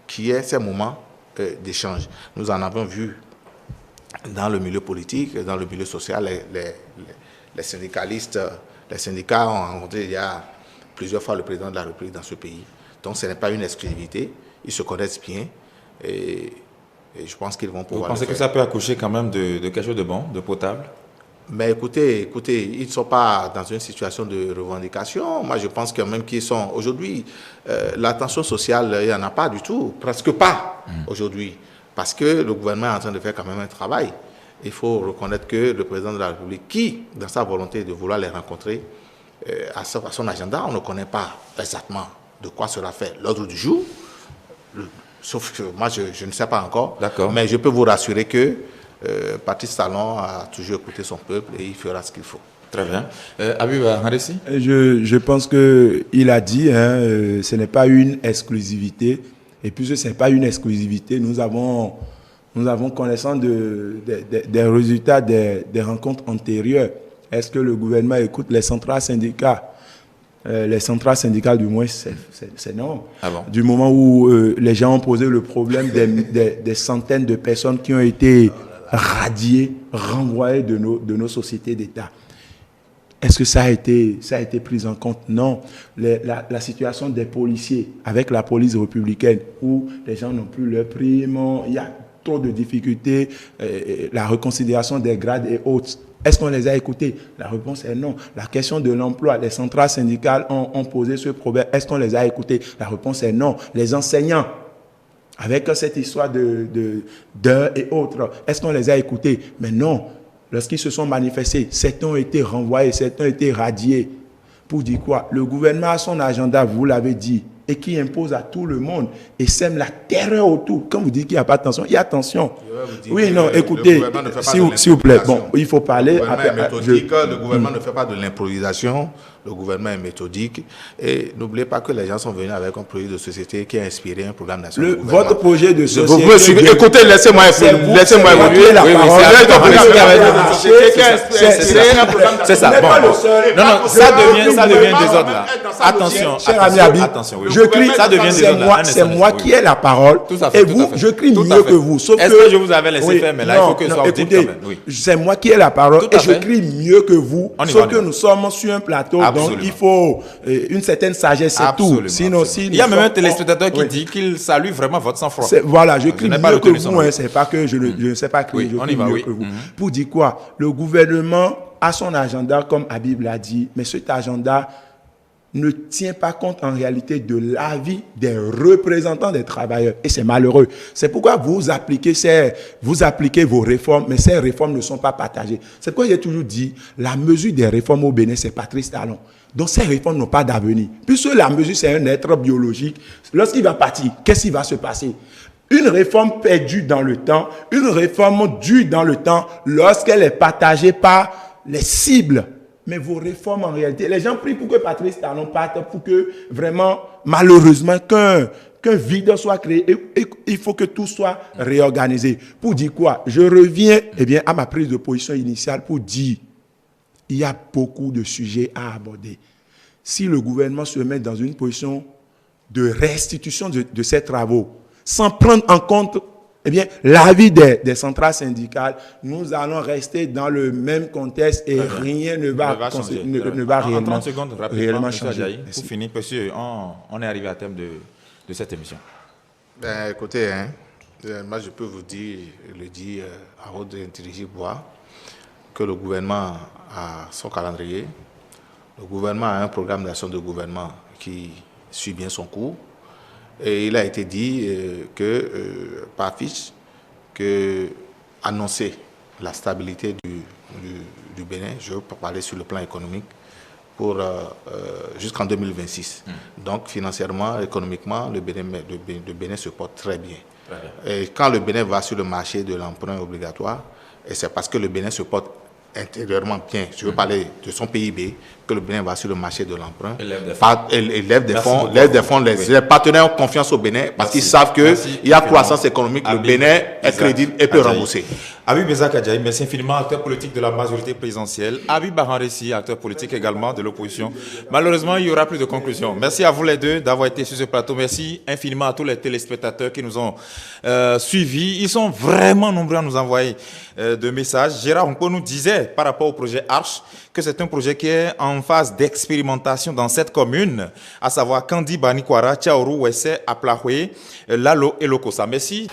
Speaker 2: qu'il y ait ces moments d'échange. Nous en avons vu dans le milieu politique, dans le milieu social, les syndicalistes, les syndicats ont rencontré il y a plusieurs fois le président de la République dans ce pays. Donc ce n'est pas une exclusivité, ils se connaissent bien et je pense qu'ils vont pouvoir.
Speaker 1: Vous pensez que ça peut accoucher quand même de quelque chose de bon, de potable?
Speaker 2: Mais écoutez, ils ne sont pas dans une situation de revendication. Moi, je pense quand même qu'ils sont... Aujourd'hui, la tension sociale, il n'y en a pas du tout, presque pas aujourd'hui. Parce que le gouvernement est en train de faire quand même un travail. Il faut reconnaître que le président de la République, qui, dans sa volonté de vouloir les rencontrer, à son agenda, on ne connaît pas exactement de quoi sera fait l'ordre du jour. Sauf que moi, je ne sais pas encore.
Speaker 1: D'accord.
Speaker 2: Mais je peux vous rassurer que Patrice Talon a toujours écouté son peuple et il fera ce qu'il faut.
Speaker 1: Très bien. Abiba Harissi?
Speaker 3: Je pense qu'il a dit, ce n'est pas une exclusivité. Et puisque ce n'est pas une exclusivité, nous avons connaissance des résultats des rencontres antérieures. Est-ce que le gouvernement écoute les centrales syndicales? Les centrales syndicales, du moins, c'est non.
Speaker 1: Ah bon?
Speaker 3: Du moment où les gens ont posé le problème des centaines de personnes qui ont été radiées, renvoyées de nos sociétés d'État. Est-ce que ça a été pris en compte? Non. La situation des policiers avec la police républicaine, où les gens n'ont plus leur prime, il y a trop de difficultés, la reconsidération des grades et autres. Est-ce qu'on les a écoutés? La réponse est non. La question de l'emploi, les centrales syndicales ont posé ce problème. Est-ce qu'on les a écoutés? La réponse est non. Les enseignants, avec cette histoire d'heures et autres, est-ce qu'on les a écoutés? Mais non. Lorsqu'ils se sont manifestés, certains ont été renvoyés, certains ont été radiés. Pour dire quoi? Le gouvernement a son agenda, vous l'avez dit, et qui impose à tout le monde et sème la terreur autour. Quand vous dites qu'il n'y a pas de tension, il y a tension. Oui, non, écoutez, s'il vous plaît, bon, il faut parler.
Speaker 2: Le gouvernement est méthodique, le gouvernement ne fait pas de l'improvisation, le gouvernement est méthodique. Et n'oubliez pas que les gens sont venus avec un projet de société qui a inspiré un programme national.
Speaker 3: Votre projet de société...
Speaker 2: Vous pouvez suivre. Écoutez, laissez-moi évoluer.
Speaker 1: C'est ça. Bon. Non, ça devient désordre là. Attention,
Speaker 3: cher ami Abi, je crie, c'est moi qui ai la parole, et vous, je crie mieux que vous.
Speaker 1: Est-ce que je vous avais laissé faire, mais là, il faut que ce soit audible quand même. Oui.
Speaker 3: C'est moi qui ai la parole, et je crie mieux que vous, sauf que nous sommes sur un plateau, donc il faut une certaine sagesse, c'est tout. Sinon,
Speaker 1: il y a même un téléspectateur qui dit qu'il salue vraiment votre sang-froid.
Speaker 3: Voilà, je crie mieux que vous, c'est pas que je ne sais pas crier, je crie mieux que vous. Pour dire quoi? Le gouvernement a son agenda, comme Habib l'a dit, mais cet agenda ne tient pas compte en réalité de l'avis des représentants des travailleurs. Et c'est malheureux. C'est pourquoi vous appliquez vos réformes, mais ces réformes ne sont pas partagées. C'est pourquoi j'ai toujours dit, la mesure des réformes au Bénin, c'est Patrice Talon. Donc ces réformes n'ont pas d'avenir. Puisque la mesure, c'est un être biologique, lorsqu'il va partir, qu'est-ce qui va se passer? Une réforme perdue dans le temps, une réforme due dans le temps, lorsqu'elle est partagée par les cibles. Mais vos réformes, en réalité, les gens prient pour que Patrice Talon parte, pour que vraiment, malheureusement, qu'un vide soit créé. Et il faut que tout soit réorganisé. Pour dire quoi? Je reviens à ma prise de position initiale pour dire il y a beaucoup de sujets à aborder. Si le gouvernement se met dans une position de restitution de ses travaux, sans prendre en compte l'avis des centrales syndicales, nous allons rester dans le même contexte et rien ne va réellement,
Speaker 1: 30 secondes,
Speaker 3: réellement changer.
Speaker 1: Pour finir, monsieur, on est arrivé à terme de cette émission.
Speaker 2: Ben, écoutez, moi je peux vous dire, le dire à haute intelligible, que le gouvernement a son calendrier, le gouvernement a un programme d'action de gouvernement qui suit bien son cours. Et il a été dit par fiche que annoncer la stabilité du Bénin, je veux parler sur le plan économique, pour jusqu'en 2026. Donc financièrement, économiquement, le Bénin se porte très bien. Et quand le Bénin va sur le marché de l'emprunt obligatoire, et c'est parce que le Bénin se porte intérieurement bien, je veux parler de son PIB, que le Bénin va sur le marché de l'emprunt.
Speaker 1: Et lève des fonds.
Speaker 2: Lève des fonds. Les partenaires ont confiance au Bénin parce qu'ils savent qu'il y a croissance économique, le Bénin est crédible et peut rembourser.
Speaker 1: Habib Isaac Adjaï, merci infiniment, acteur politique de la majorité présidentielle. Habib Bahanressi, acteur politique également de l'opposition. Malheureusement, il n'y aura plus de conclusion. Merci à vous les deux d'avoir été sur ce plateau. Merci infiniment à tous les téléspectateurs qui nous ont suivis. Ils sont vraiment nombreux à nous envoyer de messages. Gérard Onko nous disait par rapport au projet Arche que c'est un projet qui est en phase d'expérimentation dans cette commune, à savoir Kandi, Banikwara, Tchaourou, Wesse, Aplahoué, Lalo et Lokosa. Merci.